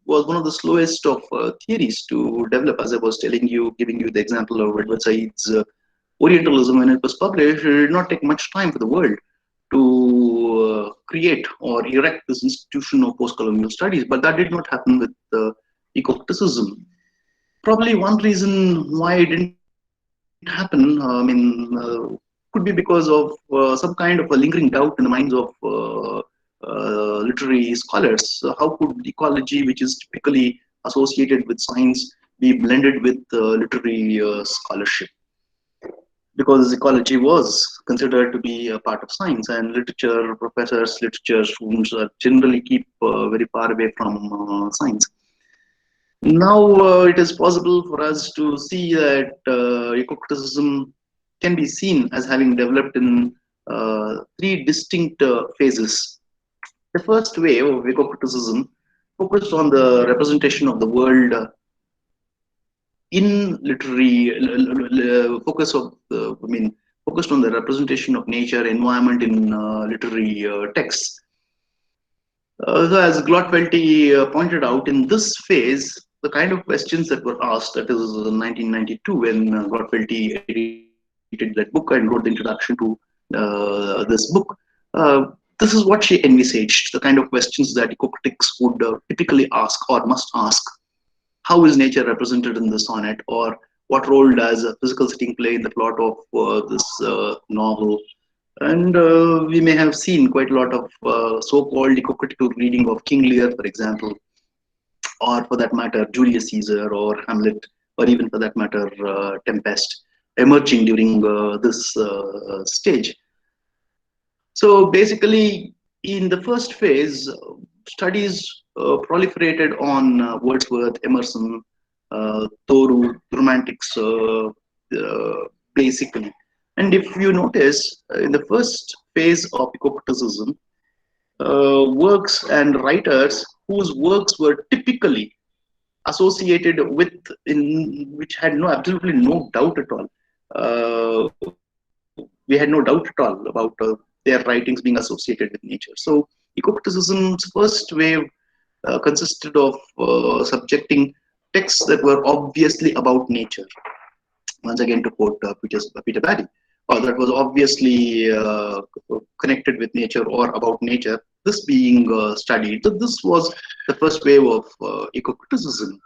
S3: was one of the slowest of theories to develop, as I was telling you, giving you the example of Edward Said's Orientalism, when it was published, it did not take much time for the world to create or erect this institution of post-colonial studies, but that did not happen with ecocriticism. Probably one reason why it didn't happen, could be because of some kind of a lingering doubt in the minds of literary scholars. How could ecology, which is typically associated with science, be blended with literary scholarship? Because ecology was considered to be a part of science, and literature professors, literature students generally keep very far away from science. Now it is possible for us to see that ecocriticism can be seen as having developed in three distinct phases. The first wave of ecocriticism focused on the representation of the world in literary focused on the representation of nature, environment in literary texts. So as Glotfelty pointed out, in this phase, the kind of questions that were asked, that is in 1992 when Glotfelty edited that book and wrote the introduction to this book. This is what she envisaged, the kind of questions that ecocritics would typically ask or must ask. How is nature represented in the sonnet, or what role does a physical setting play in the plot of this novel? And we may have seen quite a lot of so-called ecocritical reading of King Lear, for example, or for that matter, Julius Caesar or Hamlet, or even for that matter, Tempest, emerging during this stage. So basically, in the first phase, studies proliferated on Wordsworth, Emerson, Thoreau, Romantics, basically. And if you notice, in the first phase of ecocriticism, works and writers whose works were typically associated with, in which had no absolutely no doubt at all. We had no doubt at all about their writings being associated with nature. So ecocriticism's first wave consisted of subjecting texts that were obviously about nature. Once again, to quote Peter Barry, or that was obviously connected with nature or about nature, this being studied. So this was the first wave of ecocriticism.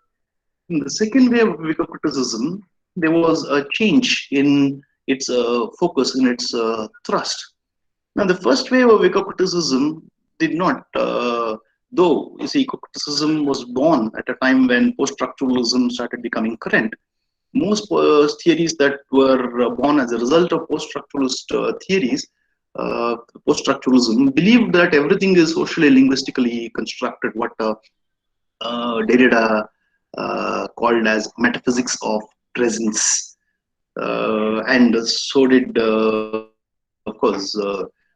S3: In the second wave of ecocriticism, there was a change in its focus, in its thrust. Now, the first wave of ecocriticism did not, though you see, ecocriticism was born at a time when post-structuralism started becoming current. Most theories that were born as a result of post-structuralist theories, post-structuralism, believed that everything is socially linguistically constructed, what Derrida called as metaphysics of presence. And so did, of course,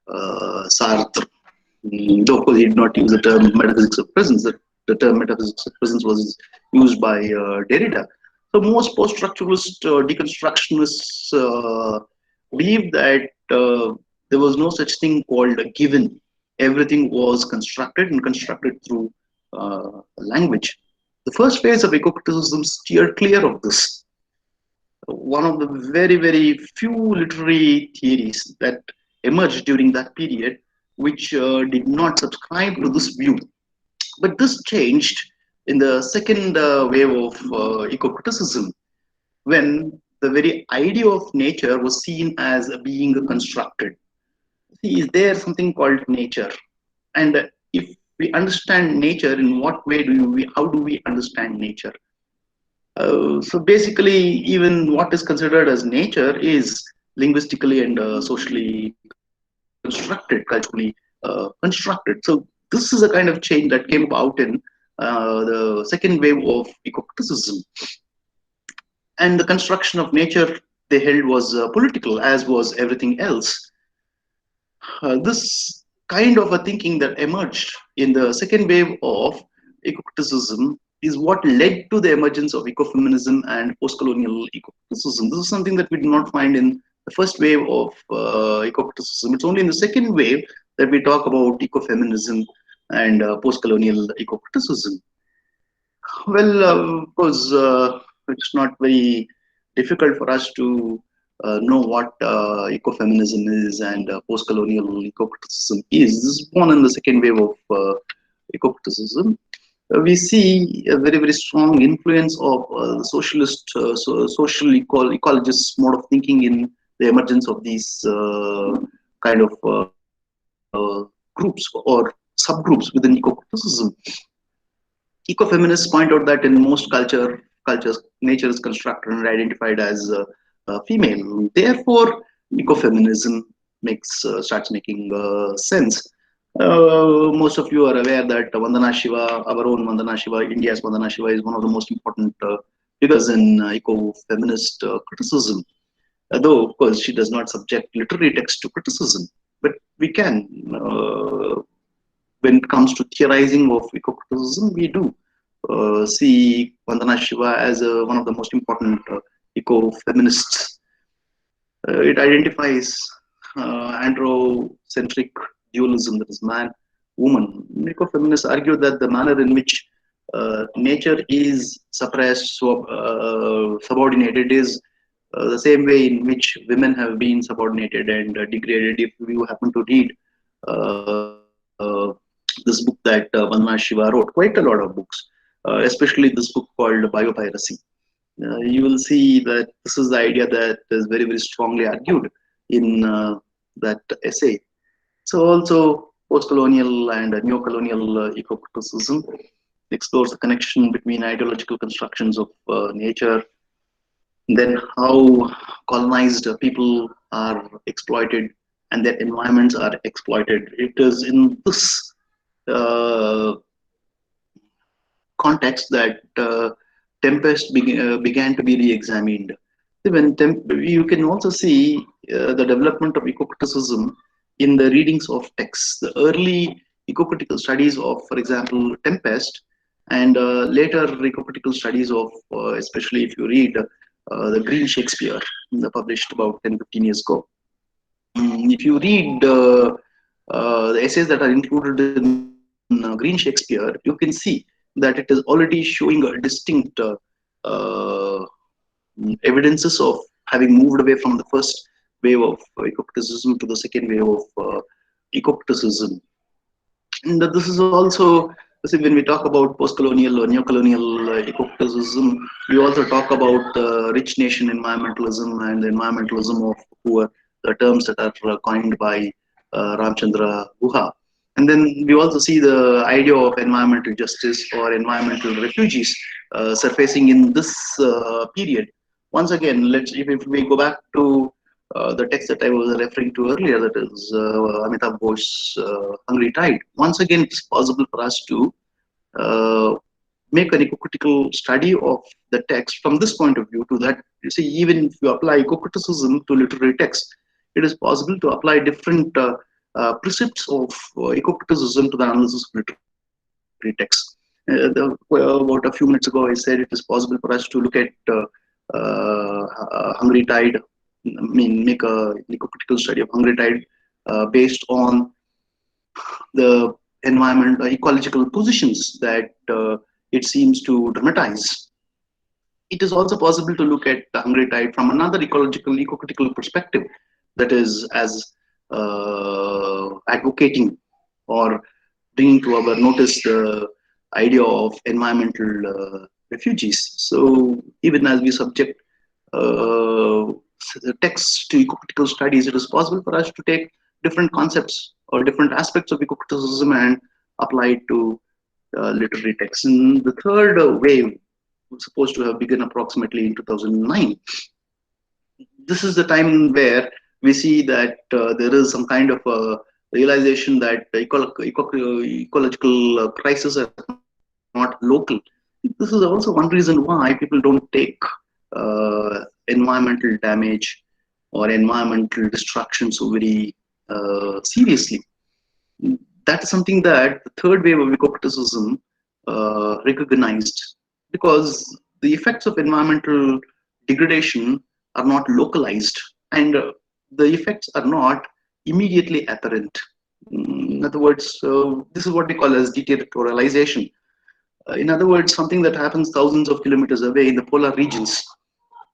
S3: Sartre. Though, of course, he did not use the term metaphysics of presence. The term metaphysics of presence was used by Derrida. So most post-structuralist deconstructionists believe that there was no such thing called a given. Everything was constructed and constructed through language. The first phase of ecocriticism steered clear of this. One of the very, very few literary theories that emerged during that period which did not subscribe to this view. But this changed in the second wave of ecocriticism, when the very idea of nature was seen as being constructed. See, is there something called nature? And if we understand nature, in what way how do we understand nature? So basically, even what is considered as nature is linguistically and socially constructed, culturally constructed. So this is a kind of change that came about in the second wave of ecocriticism. And the construction of nature they held was political, as was everything else. This kind of a thinking that emerged in the second wave of ecocriticism is what led to the emergence of ecofeminism and post-colonial ecocriticism. This is something that we do not find in the first wave of ecocriticism. It's only in the second wave that we talk about ecofeminism and post-colonial ecocriticism. Well, of course, it's not very difficult for us to know what ecofeminism is and post-colonial ecocriticism is. This is born in the second wave of ecocriticism. We see a very, very strong influence of the socialist, ecologist mode of thinking in the emergence of these kind of groups or subgroups within ecocriticism. Ecofeminists point out that in most cultures, nature is constructed and identified as female. Therefore, ecofeminism starts making sense. Most of you are aware that Vandana Shiva, our own Vandana Shiva, India's Vandana Shiva, is one of the most important figures in eco-feminist criticism. Though, of course, she does not subject literary text to criticism, but we can. When it comes to theorizing of eco-criticism, we do see Vandana Shiva as one of the most important eco-feminists. It identifies androcentric dualism, that is man, woman. Eco-feminists argue that the manner in which nature is suppressed, subordinated, is the same way in which women have been subordinated and degraded. If you happen to read this book that Vandana Shiva wrote, quite a lot of books, especially this book called Biopiracy. You will see that this is the idea that is very, very strongly argued in that essay. So also post-colonial and neo-colonial eco-criticism explores the connection between ideological constructions of nature, then how colonized people are exploited and their environments are exploited. It is in this context that Tempest began to be re-examined. You can also see the development of eco-criticism in the readings of texts. The early eco-critical studies of, for example, Tempest, and later eco-critical studies of, especially if you read the Green Shakespeare, published about 10-15 years ago. If you read the essays that are included in Green Shakespeare, you can see that it is already showing a distinct evidences of having moved away from the first wave of eco-criticism to the second wave of eco-criticism. And this is also, when we talk about post-colonial or neo-colonial eco-criticism, we also talk about rich nation environmentalism and the environmentalism of poor, the terms that are coined by Ramchandra Guha. And then we also see the idea of environmental justice or environmental refugees surfacing in this period. Once again, if we go back to the text that I was referring to earlier, that is Amitabh Ghosh's Hungry Tide. Once again, it's possible for us to make an eco-critical study of the text from this point of view to that. You see, even if you apply eco-criticism to literary text, it is possible to apply different precepts of eco-criticism to the analysis of literary text. About a few minutes ago, I said it is possible for us to look at Hungry Tide, make a eco-critical study of Hungry Tide based on the environment, ecological positions that it seems to dramatize. It is also possible to look at Hungry Tide from another ecological, eco-critical perspective, that is as advocating or bringing to our notice the idea of environmental refugees. So even as we subject the text to eco-critical studies, it is possible for us to take different concepts or different aspects of eco-criticism and apply it to literary texts. And the third wave was supposed to have begun approximately in 2009. This is the time where we see that there is some kind of a realization that ecological crises are not local. This is also one reason why people don't take environmental damage or environmental destruction so very seriously. That is something that the third wave of eco-criticism recognized, because the effects of environmental degradation are not localized, and the effects are not immediately apparent. In other words, this is what we call as deterritorialization. In other words, something that happens thousands of kilometers away in the polar regions,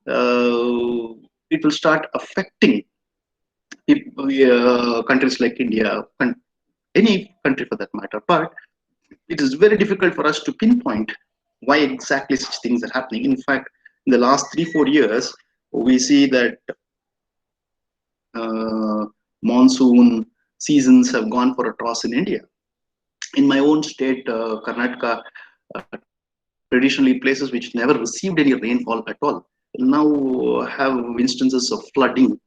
S3: it will start affecting countries like India, any country for that matter. But it is very difficult for us to pinpoint why exactly such things are happening. In fact, in the last 3-4 years, we see that monsoon seasons have gone for a toss in India. In my own state, Karnataka, traditionally places which never received any rainfall at all, now have instances of flooding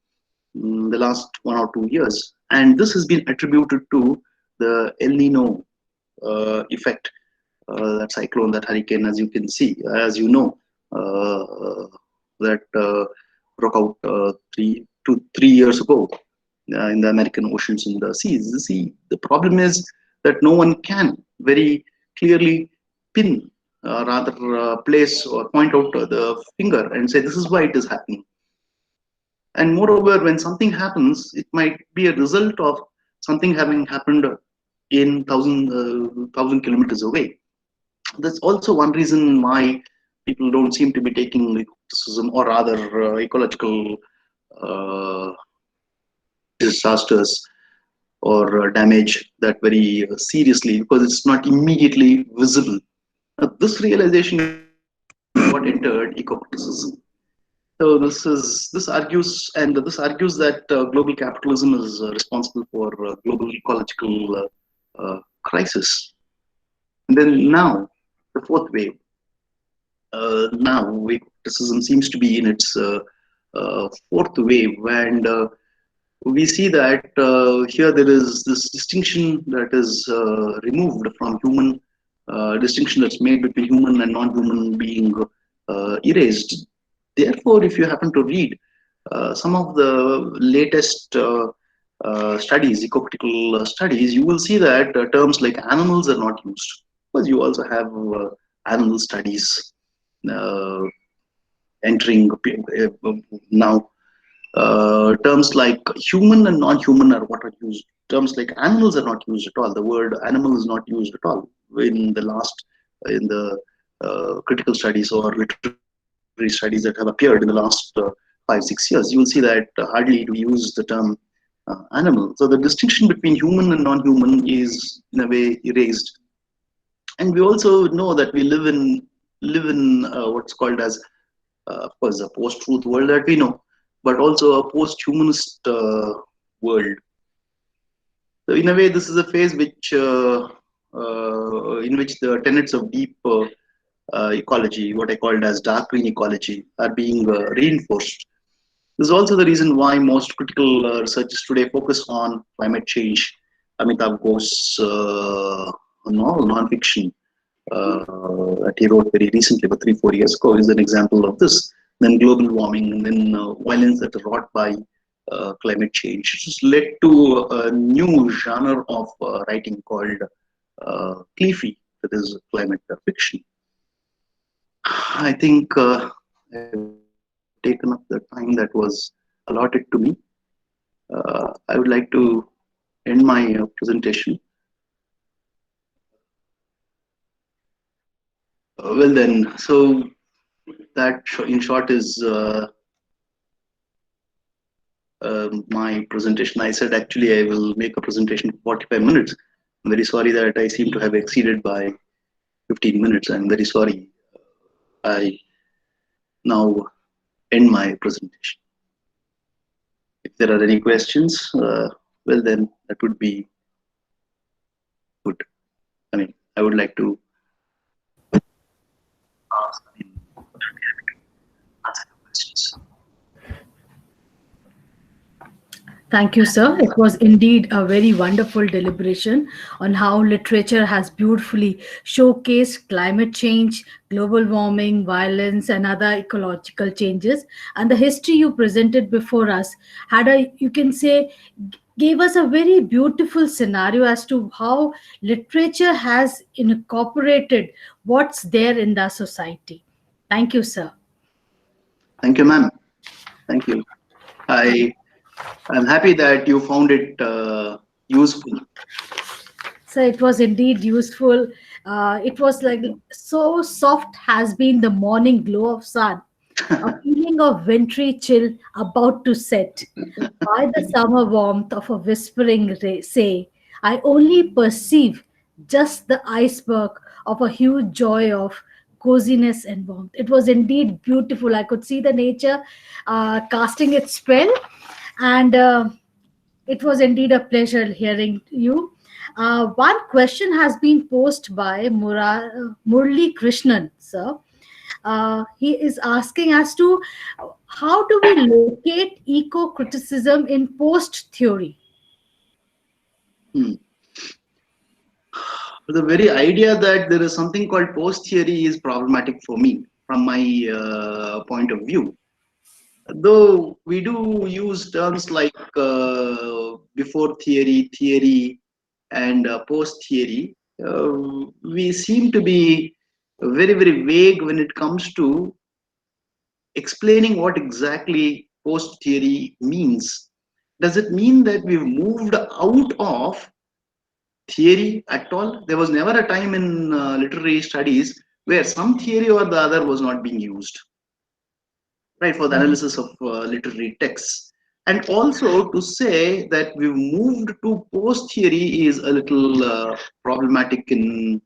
S3: in the last 1 or 2 years. And this has been attributed to the El Nino effect, that cyclone, that hurricane, as you can see, as you know, that broke out 3 years ago in the American oceans and the seas. See, the problem is that no one can very clearly pin, rather place or point out the finger and say this is why it is happening. And moreover, when something happens, it might be a result of something having happened in thousand kilometers away. That's also one reason why people don't seem to be taking ecosystem, or rather ecological uh, disasters or damage, that very seriously, because it's not immediately visible. This realization is what entered eco-criticism. So this argues that global capitalism is responsible for global ecological crisis. And then now, the fourth wave. Now, eco-criticism seems to be in its fourth wave, and we see that here there is this distinction that is removed from human, distinction that's made between human and non-human being erased. Therefore, if you happen to read some of the latest studies, eco-critical studies, you will see that terms like animals are not used, because you also have animal studies uh, entering now. Terms like human and non-human are what are used. Terms like animals are not used at all. The word animal is not used at all in the critical studies or literary studies that have appeared in the last 5-6 years. You will see that hardly do we use the term animal. So the distinction between human and non-human is in a way erased. And we also know that we live in what's called as, of course, a post-truth world that we know, but also a post-humanist world. So in a way, this is a phase in which the tenets of deep ecology, what I called as dark green ecology, are being reinforced. This is also the reason why most critical researchers today focus on climate change. Amitabh Ghosh's novel, non-fiction, that he wrote very recently, about 3-4 years ago, is an example of this. Then global warming, and then violence that is wrought by climate change. It has led to a new genre of writing called CLIFI, that is climate fiction. I think I've taken up the time that was allotted to me. I would like to end my presentation. Well then, so that in short is my presentation. I said actually I will make a presentation for 45 minutes. I'm very sorry that I seem to have exceeded by 15 minutes. I'm very sorry. I now end my presentation. If there are any questions, well then that would be good. I mean, I would like to ask, answer your questions.
S2: Thank you, sir. It was indeed a very wonderful deliberation on how literature has beautifully showcased climate change, global warming, violence, and other ecological changes. And the history you presented before us had a, you can say, gave us a very beautiful scenario as to how literature has incorporated what's there in the society. Thank you, sir.
S3: Thank you, ma'am. Thank you. I I'm happy that you found it useful.
S2: So it was indeed useful. It was like so soft has been the morning glow of sun, a feeling of wintry chill about to set. By the summer warmth of a whispering say, I only perceive just the iceberg of a huge joy of coziness and warmth. It was indeed beautiful. I could see the nature casting its spell, and it was indeed a pleasure hearing you. One question has been posed by Murli Krishnan, sir. He is asking as to how do we locate eco-criticism in post-theory?
S3: Hmm. The very idea that there is something called post theory is problematic for me from my point of view. Though we do use terms like before theory, theory, and post theory, we seem to be very, very vague when it comes to explaining what exactly post theory means. Does it mean that we've moved out of theory at all? There was never a time in literary studies where some theory or the other was not being used, right, for the analysis of literary texts. And also to say that we've moved to post theory is a little problematic in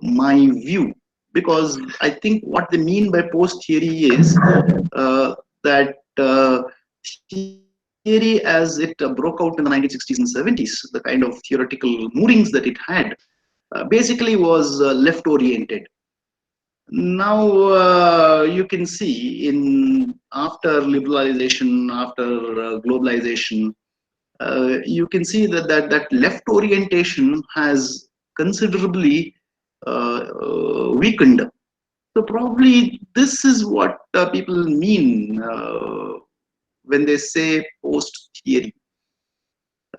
S3: my view, because I think what they mean by post theory is that theory as it broke out in the 1960s and 70s, the kind of theoretical moorings that it had, basically was left oriented. Now you can see in after liberalization, after globalization, you can see that left orientation has considerably weakened. So probably this is what people mean when they say post theory.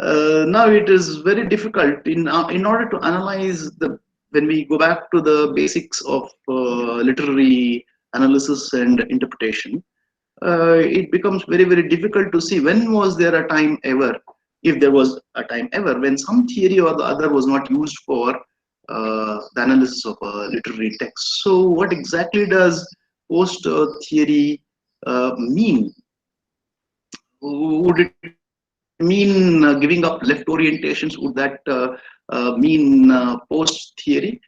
S3: Now it is very difficult in order to analyze the, when we go back to the basics of literary analysis and interpretation, it becomes very, very difficult to see when was there a time ever, if there was a time ever, when some theory or the other was not used for the analysis of a literary text. So what exactly does post theory mean? Would it mean giving up left orientations? Would that mean post theory?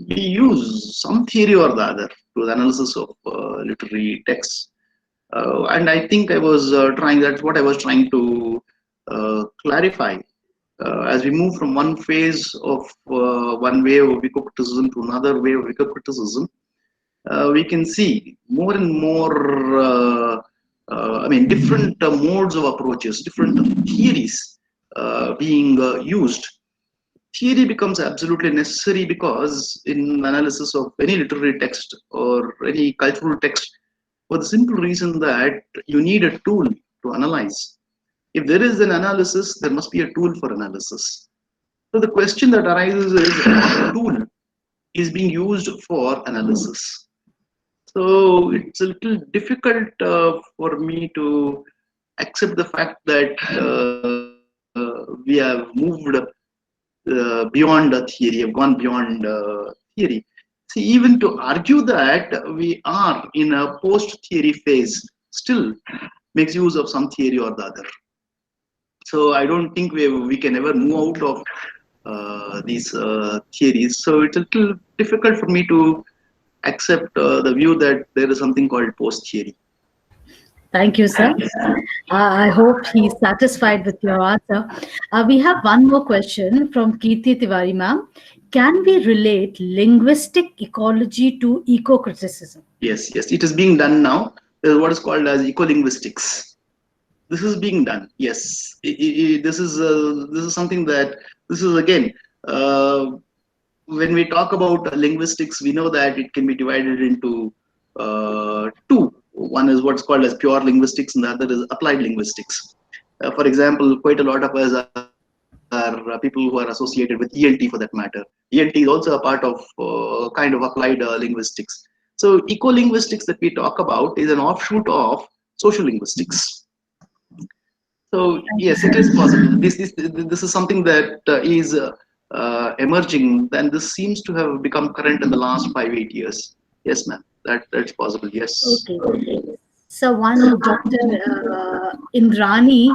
S3: We use some theory or the other to the analysis of literary texts. And I think I was trying, that's what I was trying to clarify. As we move from one phase of one way of eco-criticism to another way of eco-criticism, we can see more and more, I mean, different modes of approaches, different theories being used. Theory becomes absolutely necessary because in analysis of any literary text or any cultural text, for the simple reason that you need a tool to analyze. If there is an analysis, there must be a tool for analysis. So the question that arises is what tool is being used for analysis? So it's a little difficult for me to accept the fact that we have moved beyond a theory, have gone beyond theory. See, even to argue that we are in a post-theory phase still makes use of some theory or the other. So I don't think we can ever move out of these theories. So it's a little difficult for me to accept the view that there is something called post-theory.
S2: Thank you, sir. I hope he's satisfied with your answer. We have one more question from Kirti Tiwari, ma'am. Can we relate linguistic ecology to eco-criticism?
S3: Yes, yes, it is being done now. There is what is called as eco-linguistics. this is being done. Yes, this is something that this is again. When we talk about linguistics, we know that it can be divided into two. One is what's called as pure linguistics, and the other is applied linguistics. For example, quite a lot of us are people who are associated with ELT for that matter. ELT is also a part of kind of applied linguistics. So eco-linguistics that we talk about is an offshoot of social linguistics. So
S2: Thank you,
S3: yes, it
S2: sir.
S3: is possible. This is something that is emerging, and this seems to have become current in the last 5-8 years. Yes, ma'am. That's possible. Yes.
S2: Okay. So one Dr. Indrani,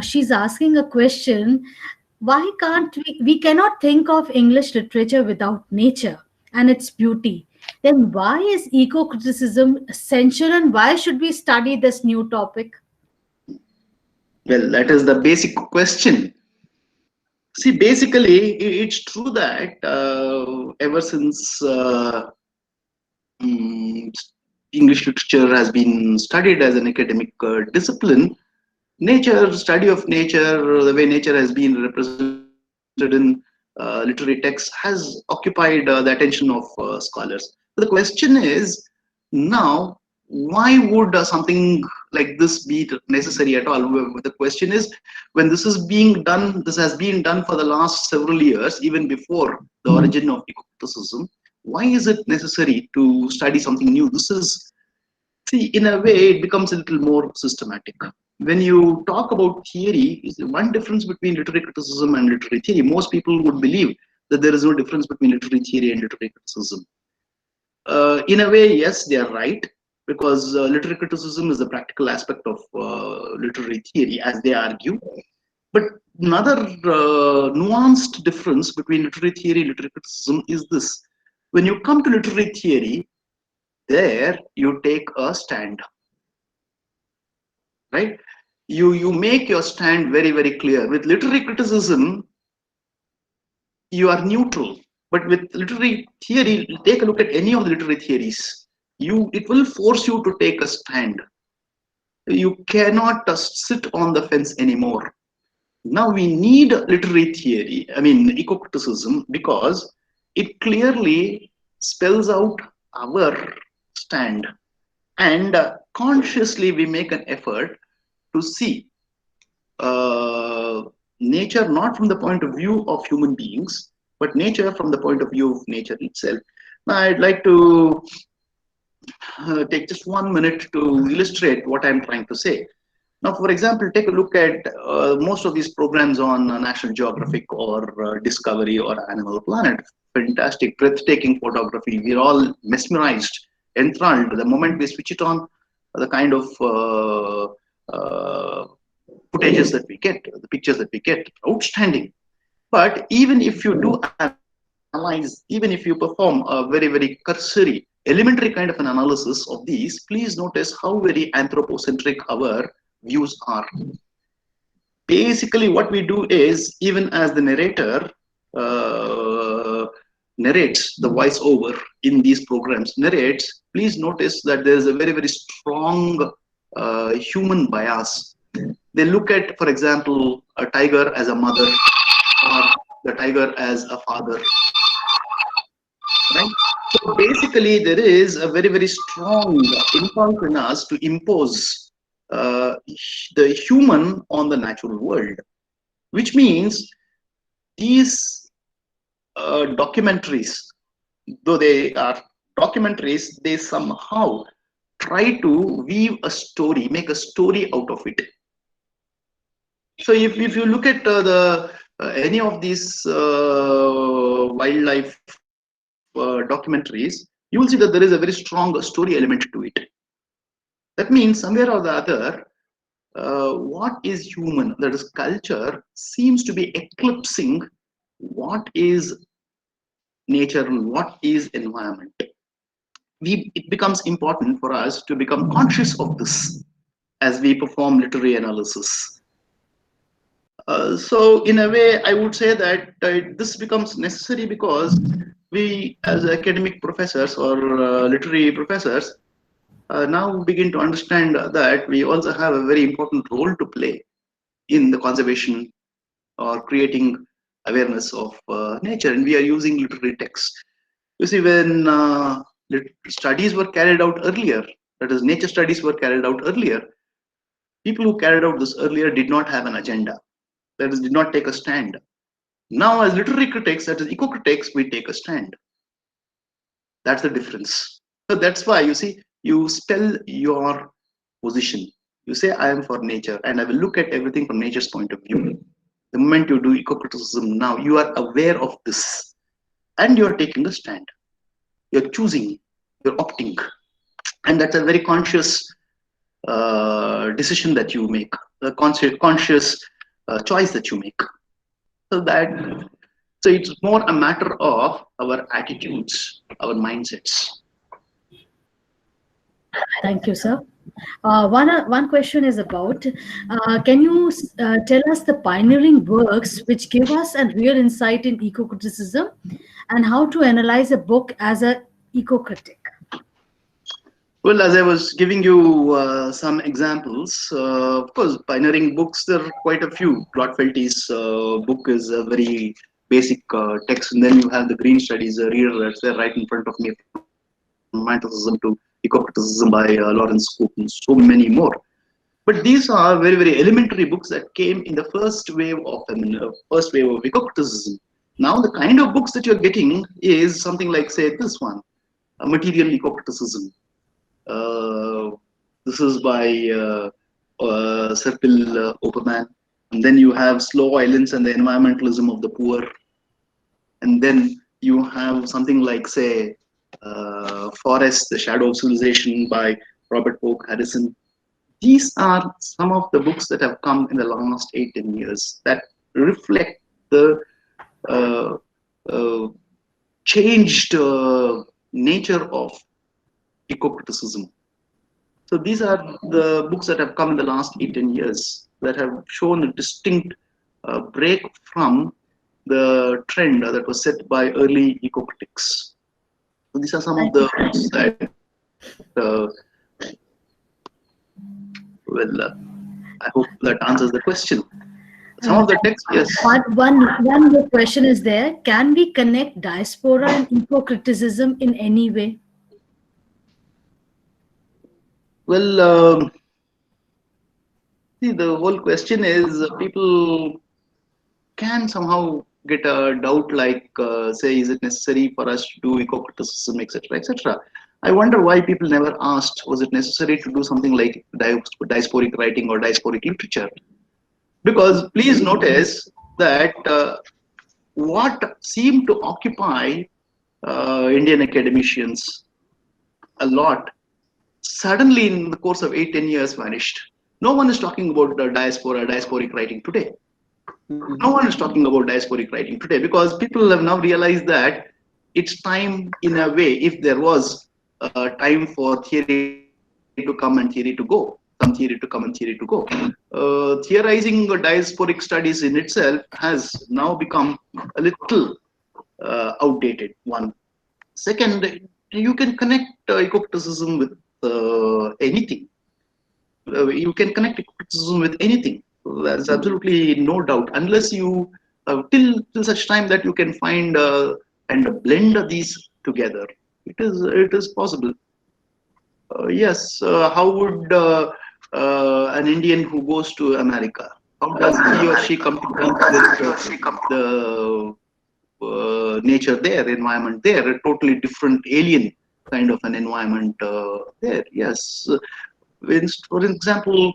S2: she's asking a question. Why can't we cannot think of English literature without nature and its beauty? Then why is eco-criticism essential and why should we study this new topic?
S3: Well, that is the basic question. See, basically, it's true that ever since mm, English literature has been studied as an academic discipline, study of nature, the way nature has been represented in literary texts has occupied the attention of scholars. But the question is now, why would something like this be necessary at all? The question is, when this is being done, this has been done for the last several years, even before the origin of eco-criticism. Why is it necessary to study something new? This is, see, in a way, it becomes a little more systematic. When you talk about theory, is one difference between literary criticism and literary theory. Most people would believe that there is no difference between literary theory and literary criticism. In a way, yes, they are right, because literary criticism is a practical aspect of literary theory, as they argue. But another nuanced difference between literary theory and literary criticism is this. When you come to literary theory, there you take a stand, right? You make your stand very, very clear. With literary criticism, you are neutral. But with literary theory, take a look at any of the literary theories. It will force you to take a stand. You cannot sit on the fence anymore. Now we need literary theory, I mean eco-criticism, because it clearly spells out our stand, and consciously we make an effort to see nature not from the point of view of human beings, but nature from the point of view of nature itself. Now I'd like to take just 1 minute to illustrate what I'm trying to say. Now, for example, take a look at most of these programs on National Geographic or Discovery or Animal Planet. Fantastic, breathtaking photography. We're all mesmerized, enthralled. The moment we switch it on, the kind of footages that we get, the pictures that we get, outstanding. But even if you do analyze, even if you perform a very, very cursory, elementary kind of an analysis of these, please notice how very anthropocentric our views are. Basically, what we do is, even as the narrator narrates, the voiceover in these programs narrates, please notice that there is a very, very strong human bias. They look at, for example, a tiger as a mother or the tiger as a father, right? So basically, there is a very, very strong impulse in us to impose the human on the natural world, which means these documentaries, though they are documentaries, they somehow try to weave a story, make a story out of it. So if you look at any of these wildlife documentaries, you will see that there is a very strong story element to it. That means somewhere or the other, what is human, that is culture, seems to be eclipsing what is nature and what is environment. It becomes important for us to become conscious of this as we perform literary analysis. So in a way, I would say that this becomes necessary because we, as academic professors or literary professors, now begin to understand that we also have a very important role to play in the conservation or creating awareness of nature, and we are using literary texts. You see, when studies were carried out earlier, that is, nature studies were carried out earlier, people who carried out this earlier did not have an agenda, that is, did not take a stand. Now, as literary critics, that is, eco-critics, we take a stand. That's the difference. So that's why you see, you spell your position. You say, I am for nature, and I will look at everything from nature's point of view. The moment you do eco-criticism now, you are aware of this, and you are taking a stand. You're choosing, you're opting, and that's a very conscious decision that you make, a conscious choice that you make. So that, so it's more a matter of our attitudes, our mindsets.
S2: Thank you, sir. One question is about, can you tell us the pioneering works which give us a real insight in eco-criticism and how to analyze a book as a eco-critic?
S3: Well, as I was giving you some examples, of course, pioneering books, there are quite a few. Claude Felty's book is a very basic text, and then you have the Green Studies reader that's there right in front of me, from Romanticism to Eco-Criticism by Lawrence Cook, and so many more. But these are very, very elementary books that came in the first wave of eco-criticism. Now, the kind of books that you're getting is something like, say, this one, Material Eco-Criticism. This is by Serpil Opperman. And then you have Slow Islands and the Environmentalism of the Poor. And then you have something like, say, Forest, The Shadow of Civilization by Robert Oak Harrison. These are some of the books that have come in the last 8-10 years that reflect the changed nature of eco-criticism. So these are the books that have come in the last 8-10 years that have shown a distinct break from the trend that was set by early eco-critics. So these are some of the books that, I hope that answers the question. Some of the text, yes.
S2: One more question is there. Can we connect diaspora and eco-criticism in any way?
S3: Well, see, the whole question is people can somehow get a doubt like, say, is it necessary for us to do eco-criticism, etc., etc. I wonder why people never asked, was it necessary to do something like diasporic writing or diasporic literature? Because please notice that what seemed to occupy Indian academicians a lot, suddenly in the course of 8-10 years vanished. No one is talking about diasporic writing today. No one is talking about diasporic writing today because people have now realized that it's time, in a way, if there was time for theory to come and theory to go, some theory to come and theory to go. Theorizing diasporic studies in itself has now become a little outdated, one. Second, you can connect eco-criticism with anything. You can connect eco-criticism with anything. There's absolutely no doubt, unless you till such time that you can find and blend these together. It is possible. Yes. How would an Indian who goes to America, how does he or she come to terms with the nature there, environment there, a totally different alien kind of an environment there? Yes. For example,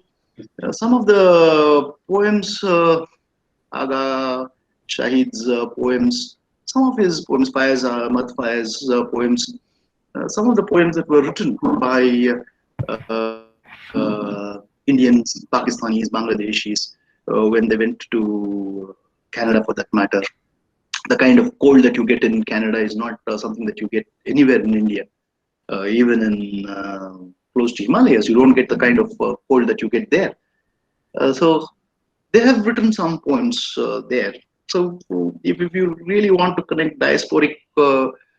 S3: some of the poems, Aga Shahid's poems, some of his poems, Faiz Ahmad Faiz poems, some of the poems that were written by Indians, Pakistanis, Bangladeshis, when they went to Canada for that matter. The kind of cold that you get in Canada is not something that you get anywhere in India. Even in close to Himalayas, you don't get the kind of cold that you get there. So they have written some poems there. So if you really want to connect diasporic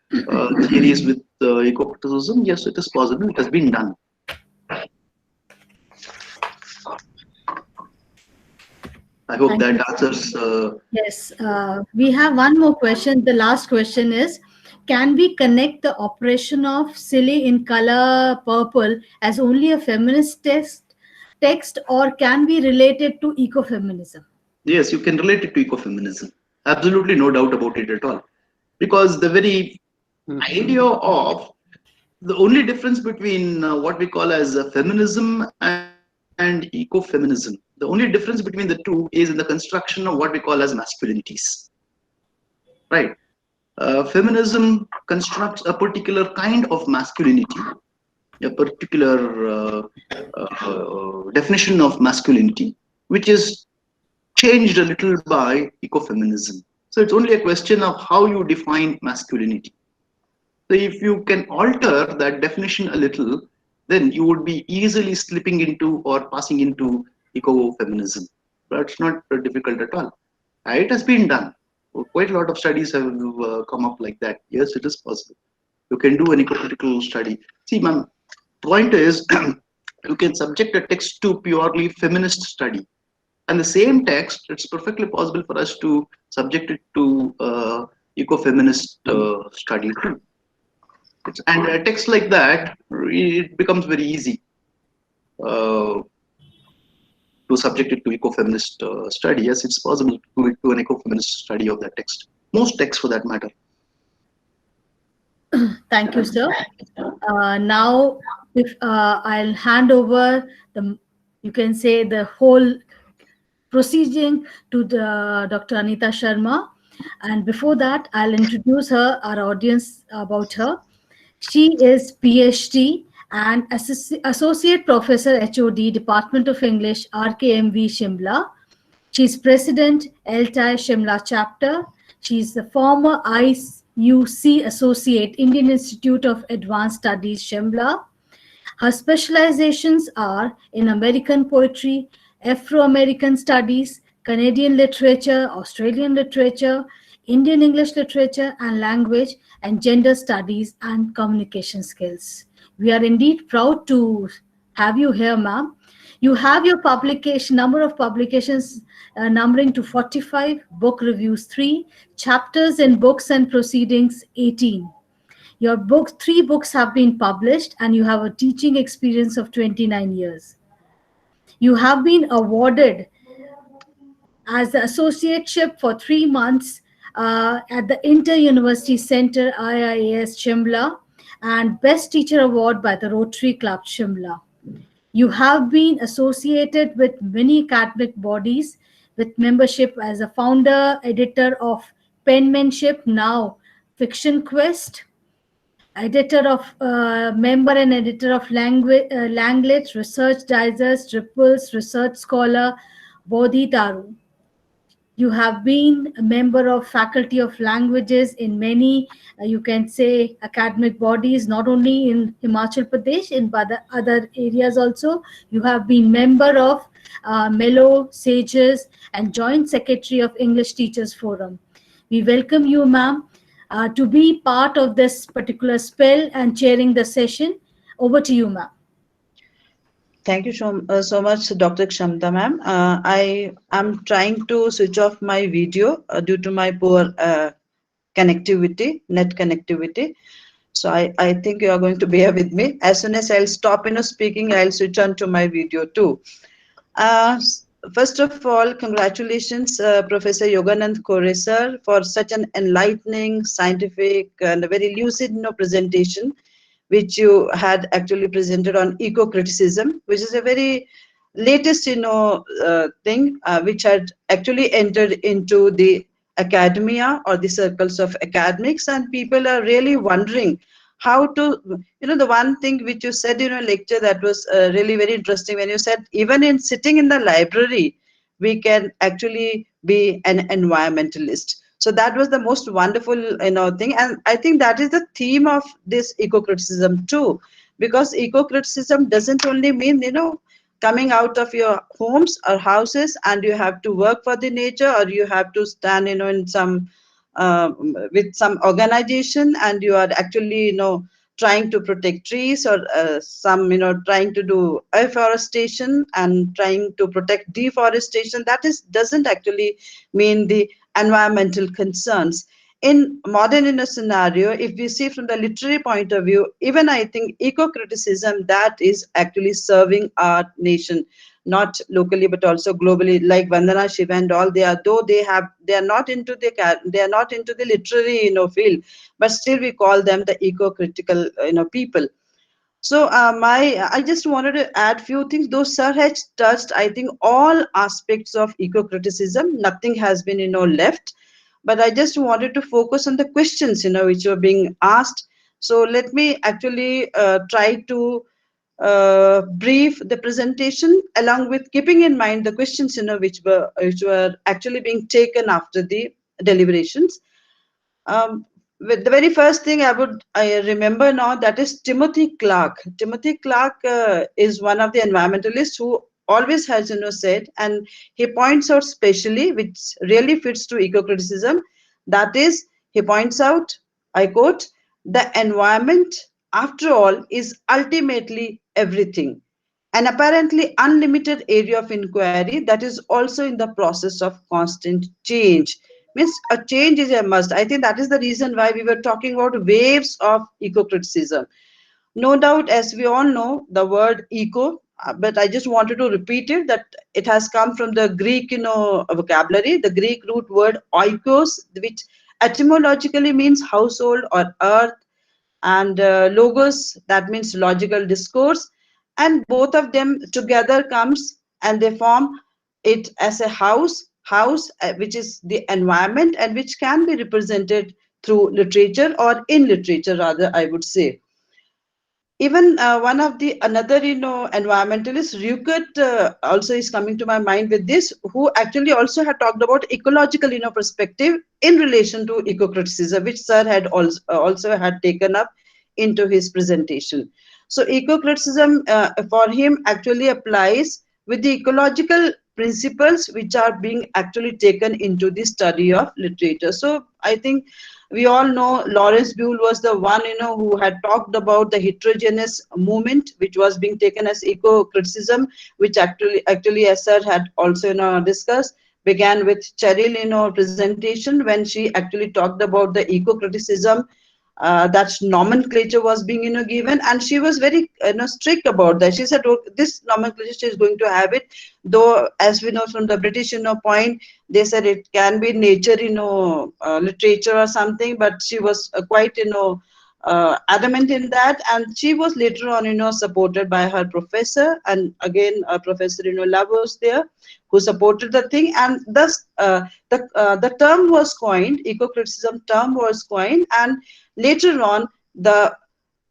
S3: theories with eco-criticism, yes, it is possible. It has been done. I hope
S2: Thank
S3: that
S2: you.
S3: answers.
S2: Yes, we have one more question. The last question is, can we connect the operation of silly in color purple as only a feminist text, or can we relate it to ecofeminism?
S3: Yes, you can relate it to ecofeminism. Absolutely no doubt about it at all. Because the very idea of the only difference between what we call as feminism and ecofeminism, the only difference between the two is in the construction of what we call as masculinities. Right? Feminism constructs a particular kind of masculinity, a particular definition of masculinity, which is changed a little by ecofeminism. So it's only a question of how you define masculinity. So if you can alter that definition a little, then you would be easily slipping into or passing into ecofeminism. That's not difficult at all. It has been done. Quite a lot of studies have come up like that. Yes, it is possible. You can do an eco-critical study. See, my point is, you can subject a text to purely feminist study, and the same text, it's perfectly possible for us to subject it to eco-feminist study too. And a text like that, it becomes very easy uh, to subject it to eco-feminist study. Yes, it's possible to do it to an eco-feminist study of that text. Most texts, for that matter.
S2: Thank you, sir. Now, if I'll hand over the, you can say the whole proceeding to the Dr. Anita Sharma. And before that, I'll introduce her, our audience about her. She is PhD and Associate Professor HOD, Department of English, RKMV Shimla. She's President LTI Shimla Chapter. She's the former IUC Associate, Indian Institute of Advanced Studies Shimla. Her specializations are in American poetry, Afro-American studies, Canadian literature, Australian literature, Indian English literature and language, and gender studies and communication skills. We are indeed proud to have you here, ma'am. You have your publication, number of publications numbering to 45, book reviews 3, chapters in books and proceedings 18. Your book, 3 books have been published, and you have a teaching experience of 29 years. You have been awarded as the associateship for 3 months at the Inter-University Center IIAS Shimla and Best Teacher Award by the Rotary Club Shimla. You have been associated with many academic bodies with membership as a founder, editor of Penmanship, now Fiction Quest, editor of member and editor of Langlet, Research Digest, Ripples, Research Scholar, Bodhi Daru. You have been a member of Faculty of Languages in many, you can say, academic bodies, not only in Himachal Pradesh, in other areas also. You have been member of Mellow Sages and Joint Secretary of English Teachers Forum. We welcome you, ma'am, to be part of this particular spell and chairing the session. Over to you, ma'am.
S4: Thank you so much, Dr. Kshamta ma'am. I am trying to switch off my video due to my poor net connectivity. So I think you are going to bear with me. As soon as I'll stop speaking, I'll switch on to my video too. First of all, congratulations, Professor Yoganand Kore sir, for such an enlightening, scientific, and a very lucid presentation, which you had actually presented on eco-criticism, which is a very latest thing which had actually entered into the academia or the circles of academics, and people are really wondering how to, the one thing which you said in a lecture that was really very interesting, when you said even in sitting in the library we can actually be an environmentalist. So that was the most wonderful thing, and I think that is the theme of this eco-criticism too, because eco-criticism doesn't only mean coming out of your homes or houses and you have to work for the nature, or you have to stand in some with some organization and you are actually trying to protect trees, or some trying to do afforestation and trying to protect deforestation. That is doesn't actually mean the environmental concerns. In modern scenario, if we see from the literary point of view, even I think eco-criticism, that is actually serving our nation, not locally but also globally, like Vandana Shiva and all. They are, though they are not into the literary field, but still we call them the eco-critical people. So I just wanted to add few things. Though Sir has touched, I think, all aspects of eco-criticism, nothing has been left. But I just wanted to focus on the questions which were being asked. So let me actually try to brief the presentation, along with keeping in mind the questions which were actually being taken after the deliberations. With the very first thing I remember now, that is Timothy Clark. Timothy Clark is one of the environmentalists who always has said, and he points out specially, which really fits to eco-criticism. That is, he points out, I quote, the environment, after all, is ultimately everything, an apparently unlimited area of inquiry that is also in the process of constant change. Means a change is a must. I think that is the reason why we were talking about waves of eco-criticism. No doubt, as we all know, the word eco, but I just wanted to repeat it, that it has come from the Greek, vocabulary, the Greek root word oikos, which etymologically means household or earth, and logos, that means logical discourse, and both of them together comes and they form it as a house, which is the environment, and which can be represented through literature, or in literature rather, I would say. Even one of the another environmentalist, Rukert, also is coming to my mind with this, who actually also had talked about ecological perspective in relation to eco-criticism, which Sir had also had taken up into his presentation. So eco-criticism for him actually applies with the ecological principles which are being actually taken into the study of literature. So I think we all know Lawrence Buell was the one who had talked about the heterogeneous movement, which was being taken as eco-criticism, which actually as Sir had also discussed, began with Cheryl presentation, when she actually talked about the eco-criticism, that nomenclature was being given, and she was very strict about that. She said, oh, this nomenclature she is going to have it, though as we know from the British point, they said it can be nature literature or something, but she was quite adamant in that, and she was later on supported by her professor, and again Professor Love there, who supported the thing, and thus the term was coined, eco-criticism term was coined. And later on, the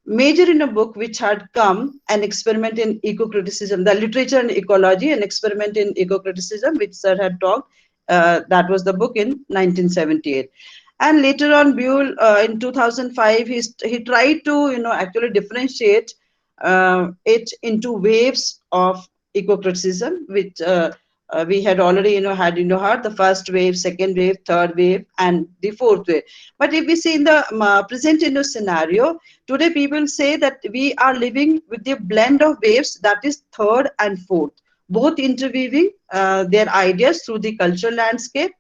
S4: major in a book which had come, An Experiment in Eco-Criticism, the Literature and Ecology, An Experiment in Eco-Criticism, which Sir had talked, that was the book in 1978. And later on, Buell, in 2005, he tried to actually differentiate it into waves of eco-criticism, which we had already had heard the first wave, second wave, third wave, and the fourth wave. But if we see in the present scenario, today people say that we are living with the blend of waves, that is third and fourth, both interweaving their ideas through the cultural landscape.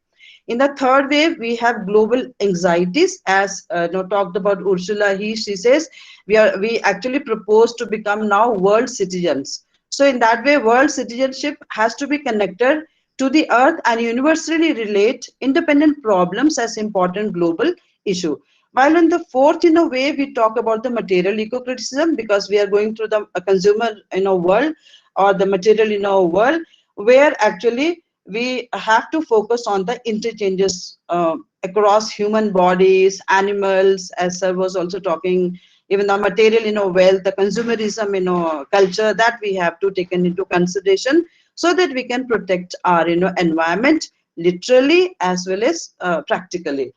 S4: In the third wave, we have global anxieties, as talked about Ursula. She says we actually propose to become now world citizens. So in that way, world citizenship has to be connected to the earth and universally relate independent problems as important global issue. While in the fourth way, we talk about the material eco-criticism, because we are going through the consumer world, or the material world, where actually we have to focus on the interchanges across human bodies, animals, as Sir was also talking, even the material wealth, the consumerism culture, that we have to take into consideration, so that we can protect our environment literally as well as practically.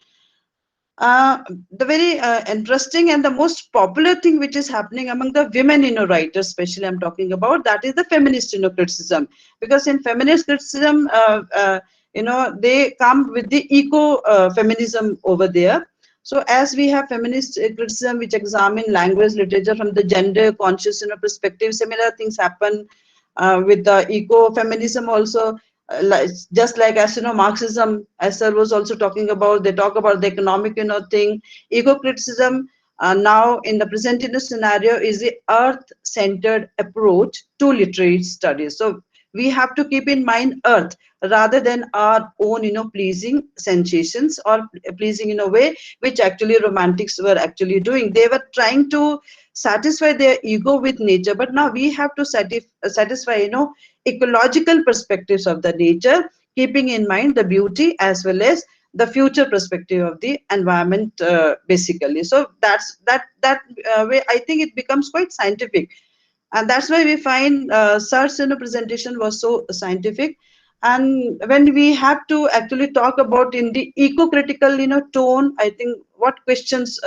S4: The very interesting and the most popular thing which is happening among the women writers, especially I'm talking about, that is the feminist criticism. Because in feminist criticism, they come with the eco feminism over there. So as we have feminist criticism which examine language literature from the gender conscious perspective, similar things happen with the eco-feminism also. Just like as Marxism, as sir was also talking about, they talk about the economic thing. Eco-criticism now in the present scenario is the earth-centered approach to literary studies. So we have to keep in mind earth rather than our own pleasing sensations or pleasing in a way which actually romantics were actually doing. They were trying to satisfy their ego with nature, but now we have to satisfy ecological perspectives of the nature, keeping in mind the beauty as well as the future perspective of the environment, basically. So that way I think it becomes quite scientific, and that's why we find Sar's presentation was so scientific. And when we have to actually talk about in the eco-critical tone, I think what questions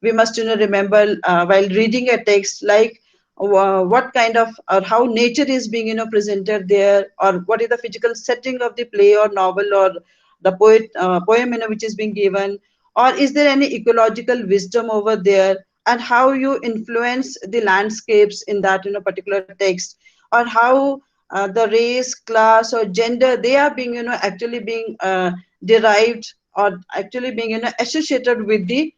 S4: we must remember while reading a text, like what kind of or how nature is being presented there, or what is the physical setting of the play or novel or the poem which is being given, or is there any ecological wisdom over there, and how you influence the landscapes in that particular text, or how the race, class, or gender, they are being actually being derived or actually being associated with the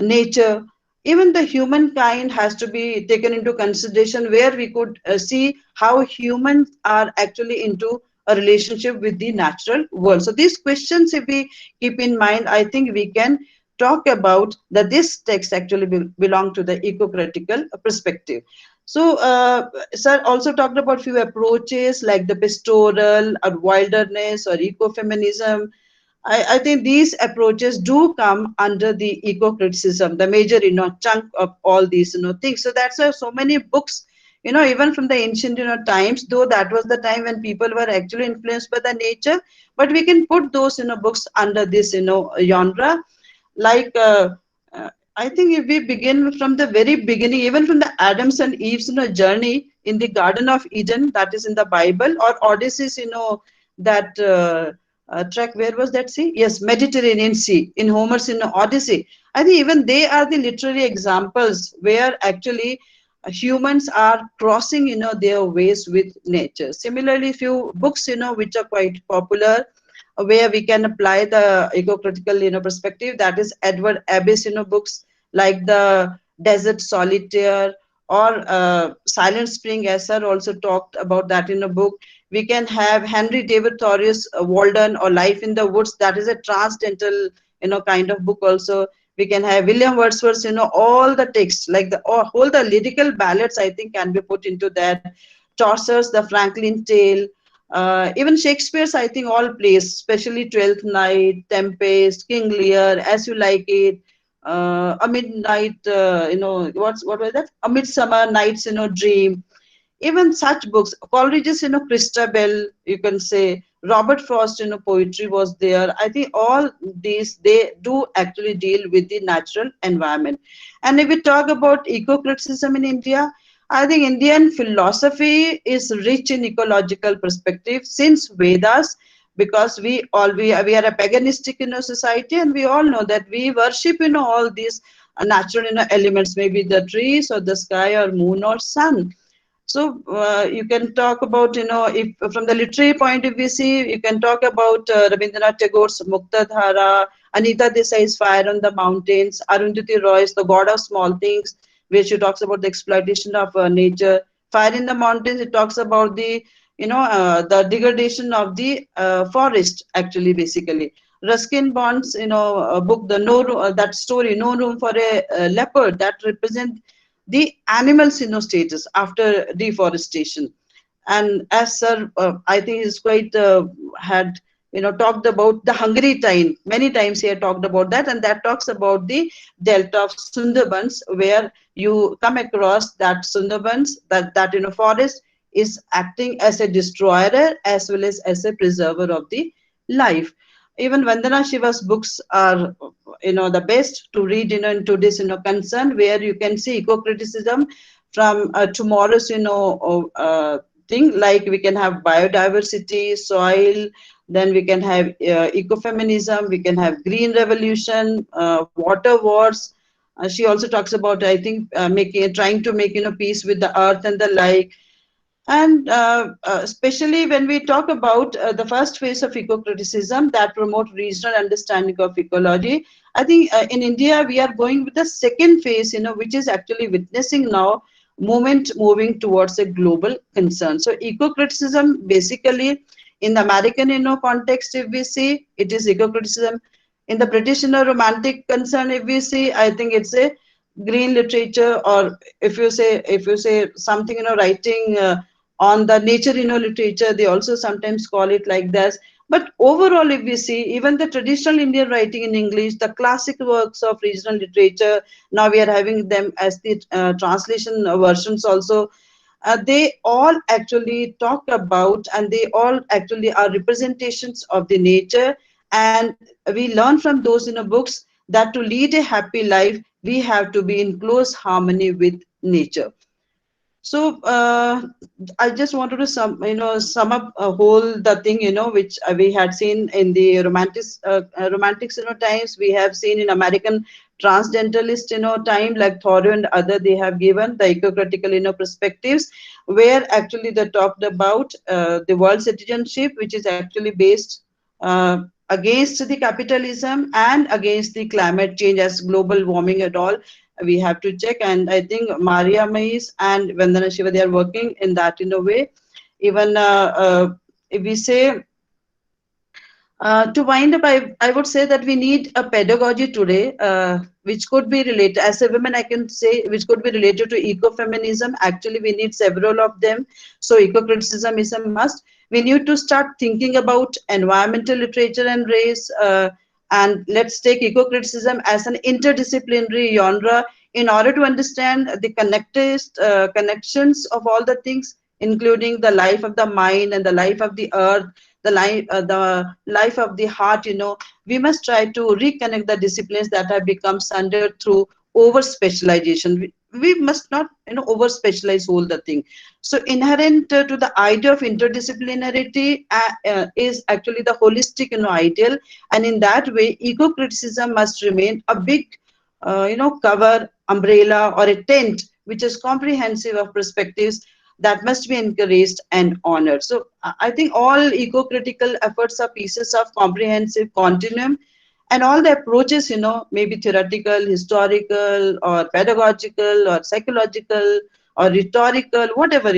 S4: nature. Even the humankind has to be taken into consideration, where we could see how humans are actually into a relationship with the natural world. So these questions, if we keep in mind, I think we can talk about that this text actually belong to the eco-critical perspective. So sir also talked about few approaches like the pastoral or wilderness or ecofeminism. I think these approaches do come under the eco-criticism, the major chunk of all these things. So that's why so many books, even from the ancient times, though that was the time when people were actually influenced by the nature, but we can put those books under this genre. Like I think if we begin from the very beginning, even from the Adams and Eve's journey in the Garden of Eden, that is in the Bible, or Odysseus, that track, where was that sea? Yes, Mediterranean Sea in Homer's Odyssey. I think even they are the literary examples where actually humans are crossing their ways with nature. Similarly, few books which are quite popular, where we can apply the eco-critical perspective, that is Edward Abbey's books like the Desert Solitaire or Silent Spring, as sir also talked about that in a book. We can have Henry David Thoreau's Walden or Life in the Woods, that is a transcendental kind of book also. We can have William Wordsworth's all the texts, like the whole the lyrical ballads, I think, can be put into that. Chaucer's The Franklin Tale, even Shakespeare's, I think, all plays, especially Twelfth Night, Tempest, King Lear, As You Like It, A Midnight, what was that? A Midsummer Night's, Dream. Even such books, Coleridge's, Christabel, you can say, Robert Frost, poetry was there. I think all these, they do actually deal with the natural environment. And if we talk about eco-criticism in India, I think Indian philosophy is rich in ecological perspective since Vedas, because we are a paganistic society, and we all know that we worship all these natural elements, maybe the trees or the sky or moon or sun. So you can talk about, if from the literary point of view, see, you can talk about Rabindranath Tagore's Muktadhara, Anita Desai's Fire on the Mountains, Arundhati Roy's The God of Small Things, where she talks about the exploitation of nature. Fire in the Mountains, it talks about the, the degradation of the forest, actually, basically. Ruskin Bond's, book, the that story, No Room for a Leopard, that represents the animals status after deforestation. And as sir I think is quite had talked about the Hungry Time many times. He had talked about that, and that talks about the delta of Sundarbans, where you come across that Sundarbans, that forest is acting as a destroyer as well as a preserver of the life. Even Vandana Shiva's books are the best to read into this concern, where you can see eco-criticism from tomorrow's thing, like we can have biodiversity, soil, then we can have ecofeminism, we can have green revolution, water wars. She also talks about, I think, trying to make peace with the earth and the like. And especially when we talk about the first phase of eco-criticism that promote regional understanding of ecology, I think in India we are going with the second phase, which is actually witnessing now movement moving towards a global concern. So eco-criticism basically in the American context, if we see, it is eco-criticism. In the British romantic concern, if we see, I think it's a green literature, or if you say something writing on the nature literature, they also sometimes call it like this. But overall, if we see, even the traditional Indian writing in English, the classic works of regional literature, now we are having them as the translation versions also. They all actually talk about, and they all actually are representations of the nature. And we learn from those books that to lead a happy life, we have to be in close harmony with nature. So I just wanted to sum up a whole the thing which we had seen in the romantics times. We have seen in American transcendentalist time, like Thoreau and other, they have given the eco-critical perspectives, where actually they talked about the world citizenship, which is actually based against the capitalism and against the climate change as global warming and all. We have to check, and I think Maria Mais and Vandana Shiva, they are working in that in a way. Even if we say to wind up, I would say that we need a pedagogy today, which could be related, as a woman, I can say, which could be related to ecofeminism. Actually, we need several of them. So eco-criticism is a must. We need to start thinking about environmental literature and race. And let's take eco-criticism as an interdisciplinary genre in order to understand the connections of all the things, including the life of the mind and the life of the earth, the life of the heart. We must try to reconnect the disciplines that have become sundered through over specialization. We must not over specialize all the thing. So inherent to the idea of interdisciplinarity is actually the holistic ideal, and in that way eco criticism must remain a big cover, umbrella, or a tent which is comprehensive of perspectives that must be encouraged and honored. So I think all eco-critical efforts are pieces of comprehensive continuum, and all the approaches, maybe theoretical, historical, or pedagogical, or psychological, or rhetorical, whatever,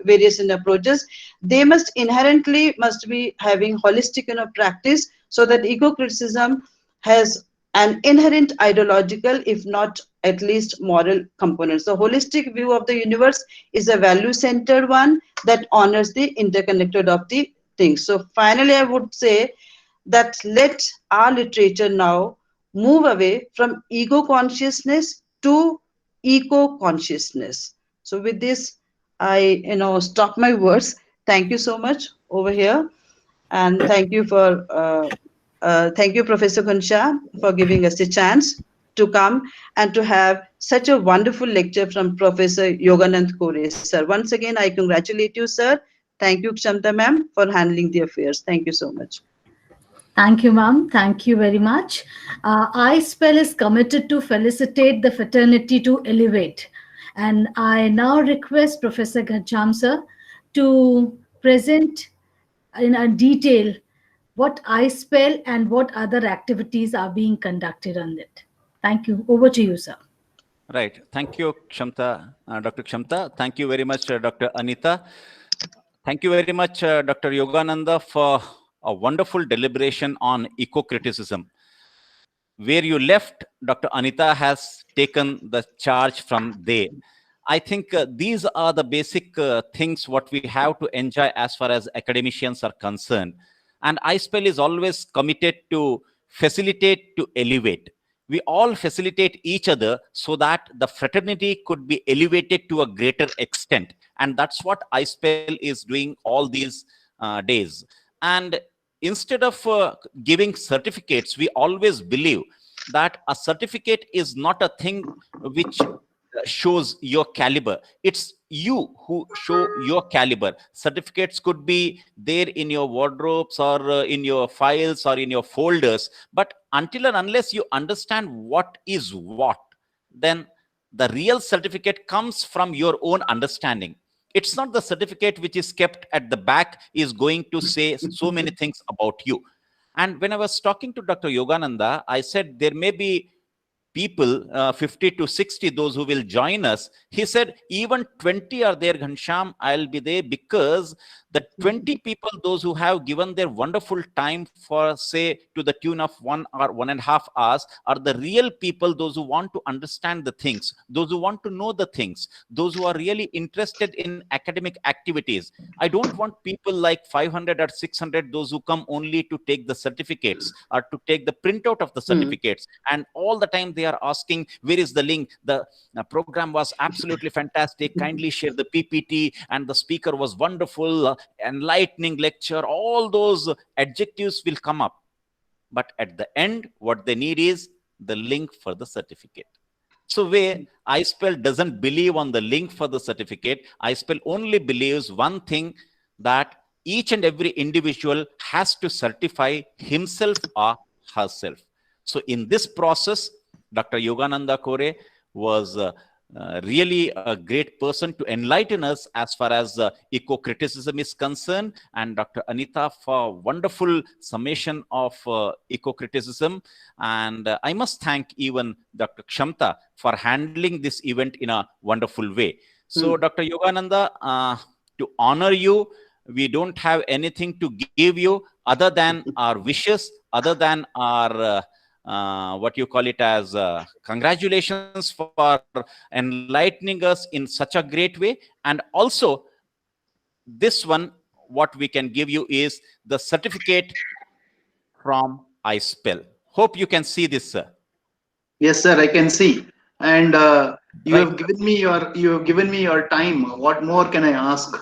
S4: various approaches, they must inherently must be having holistic, practice, so that eco-criticism has an inherent ideological, if not at least moral component. So holistic view of the universe is a value-centered one that honors the interconnected of the things. So finally, I would say that let our literature now move away from ego consciousness to eco consciousness. So with this, I stop my words. Thank you so much over here, and thank you, Professor Kunsha, for giving us a chance to come and to have such a wonderful lecture from Professor Yoganand Kore, sir. Once again, I congratulate you, sir. Thank you, Kshamta ma'am, for handling the affairs. Thank you so much.
S2: Thank you, ma'am. Thank you very much. iSpell is committed to felicitate the fraternity to elevate. And I now request Professor Ghajam sir to present in a detail what iSpell and what other activities are being conducted on it. Thank you. Over to you, sir.
S1: Right. Thank you, Kshamta, Dr. Kshamta. Thank you very much, Dr. Anita. Thank you very much, Dr. Yogananda, for a wonderful deliberation on eco-criticism. Where you left, Dr. Anita has taken the charge from there. I think these are the basic things what we have to enjoy as far as academicians are concerned. And iSpell is always committed to facilitate, to elevate. We all facilitate each other so that the fraternity could be elevated to a greater extent. And that's what iSpell is doing all these days. And instead of giving certificates, we always believe that a certificate is not a thing which shows your caliber. It's you who show your caliber. Certificates could be there in your wardrobes or in your files or in your folders, but until and unless you understand what is what, then the real certificate comes from your own understanding. It's not the certificate which is kept at the back is going to say so many things about you. And when I was talking to Dr. Yogananda, I said there may be people, 50 to 60, those who will join us. He said, even 20 are there, Ghansham, I'll be there, because the 20 people, those who have given their wonderful time for, say, to the tune of 1 or 1.5 hours, are the real people, those who want to understand the things, those who want to know the things, those who are really interested in academic activities. I don't want people like 500 or 600, those who come only to take the certificates or to take the printout of the certificates, and all the time they are asking, where is the link? The program was absolutely fantastic, kindly share the PPT, and the speaker was wonderful, enlightening lecture. All those adjectives will come up, but at the end what they need is the link for the certificate. So where iSpell doesn't believe on the link for the certificate, iSpell only believes one thing, that each and every individual has to certify himself or herself. So in this process, Dr. Yogananda Kore was really a great person to enlighten us as far as eco-criticism is concerned, and Dr. Anita for wonderful summation of eco-criticism. And I must thank even Dr. Kshamta for handling this event in a wonderful way. So Dr. Yogananda, to honor you, we don't have anything to give you other than our wishes, other than our what you call it as congratulations for enlightening us in such a great way. And also, this one, what we can give you is the certificate from iSpell. Hope you can see this, sir.
S3: Yes, sir, I can see. And you
S1: Right.
S3: have given me your time. What more can I ask?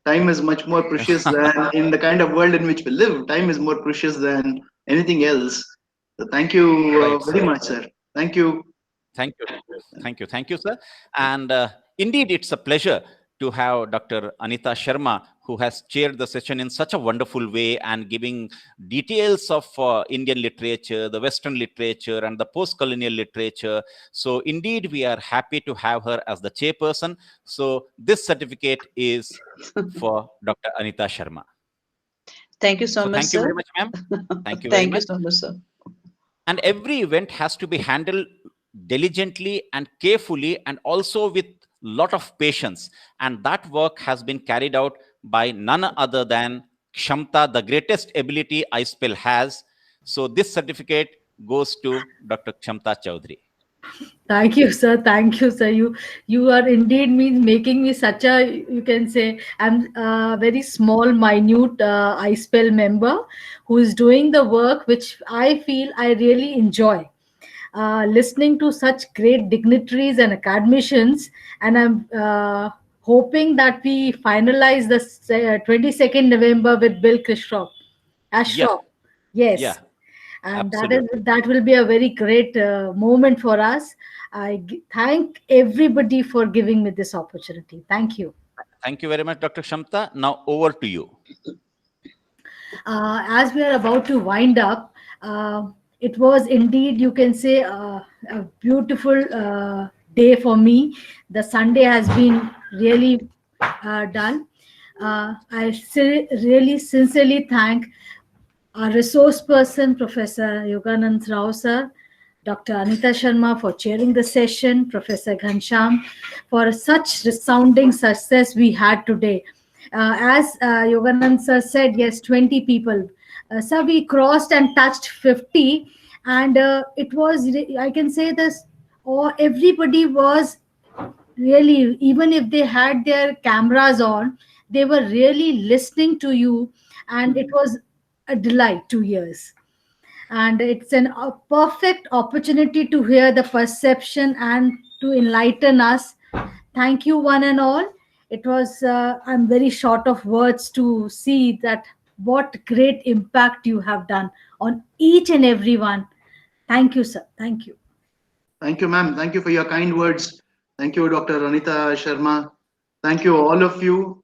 S3: Time is much more precious than in the kind of world in which we live. Time is more precious than anything else. So thank you
S1: Right,
S3: very
S1: sir.
S3: much, sir. Thank you.
S1: Thank you. Thank you, sir. And indeed, it's a pleasure to have Dr. Anita Sharma, who has chaired the session in such a wonderful way and giving details of Indian literature, the Western literature, and the post-colonial literature. So indeed, we are happy to have her as the chairperson. So this certificate is for Dr. Anita Sharma.
S4: Thank you so
S1: So
S4: much,
S1: thank you very
S4: sir.
S1: much, ma'am. Thank you very
S4: Thank you
S1: much.
S4: so much, sir.
S1: And every event has to be handled diligently and carefully, and also with lot of patience, and that work has been carried out by none other than Kshamta, the greatest ability iSpell has. So this certificate goes to Dr. Kshamta Chaudhary.
S2: Thank you, sir. Thank you, sir. You are indeed means making me such a, you can say, I'm a very small, minute iSpell member who is doing the work which I feel I really enjoy. Listening to such great dignitaries and academicians, and I'm hoping that we finalize the 22nd November with Bill Krishroff.
S1: Yeah,
S2: Ashroff. Yes,
S1: yeah,
S2: and
S1: absolutely.
S2: that will be a very great moment for us. Thank everybody for giving me this opportunity. Thank you.
S1: Thank you very much, Dr. Kshamta. Now over to you.
S2: As we are about to wind up, it was indeed, you can say, a beautiful day for me. The Sunday has been really done. Really sincerely thank our resource person, Professor Yogananda Rao sir, Dr. Anita Sharma for chairing the session, Professor Ghansham for such resounding success we had today. As Yoganand sir said, yes, 20 people. So we crossed and touched 50, and it was, I can say this, or everybody was really, even if they had their cameras on, they were really listening to you, and it was a delight to hears. And it's a perfect opportunity to hear the perception and to enlighten us. Thank you, one and all. It was, I'm very short of words to see that what great impact you have done on each and every one. Thank you, sir. Thank you.
S3: Thank you, ma'am. Thank you for your kind words. Thank you, Dr. Anita Sharma. Thank you, all of you,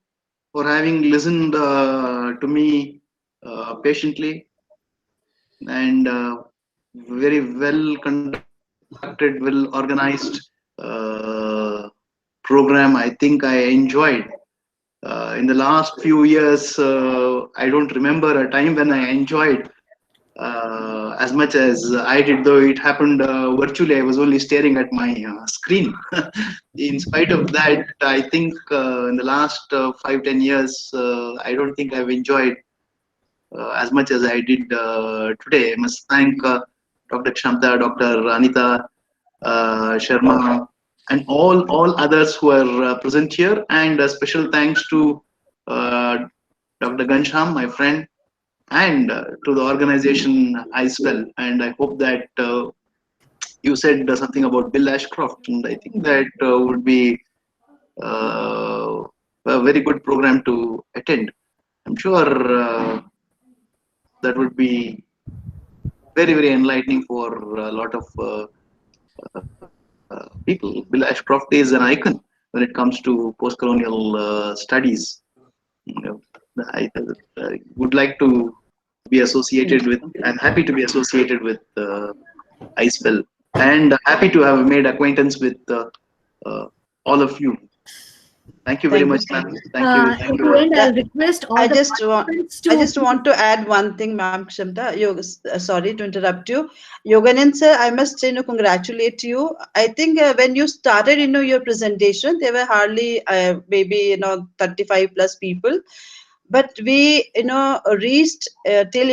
S3: for having listened to me patiently and very well conducted, well organized program. I think I enjoyed. In the last few years, I don't remember a time when I enjoyed as much as I did, though it happened virtually. I was only staring at my screen. In spite of that, I think in the last 5-10 years, I don't think I've enjoyed as much as I did today. I must thank Dr. Kshamta, Dr. Anita Sharma, and all others who are present here. And a special thanks to uh, Dr. Gansham, my friend, and to the organization ISWEL. And I hope that you said something about Bill Ashcroft, and I think that would be uh, a very good program to attend. I'm sure that would be very enlightening for a lot of people. Bill Ashcroft is an icon when it comes to post-colonial studies. You know, I would like to be associated with. I'm happy to be associated with ISPEL, and happy to have made acquaintance with uh, all of you. Thank you very
S4: Thank you
S3: much,
S4: so
S3: ma'am.
S4: much.
S3: Thank you.
S2: At
S3: Thank
S2: the
S3: you.
S2: end, I'll request all
S4: I
S2: the
S4: just want
S2: participants
S4: I
S2: to
S4: just want to add one thing, ma'am Kshamta. Sorry to interrupt you. Yoganand sir, I must congratulate you. I think when you started your presentation, there were hardly maybe 35 plus people, but we reached till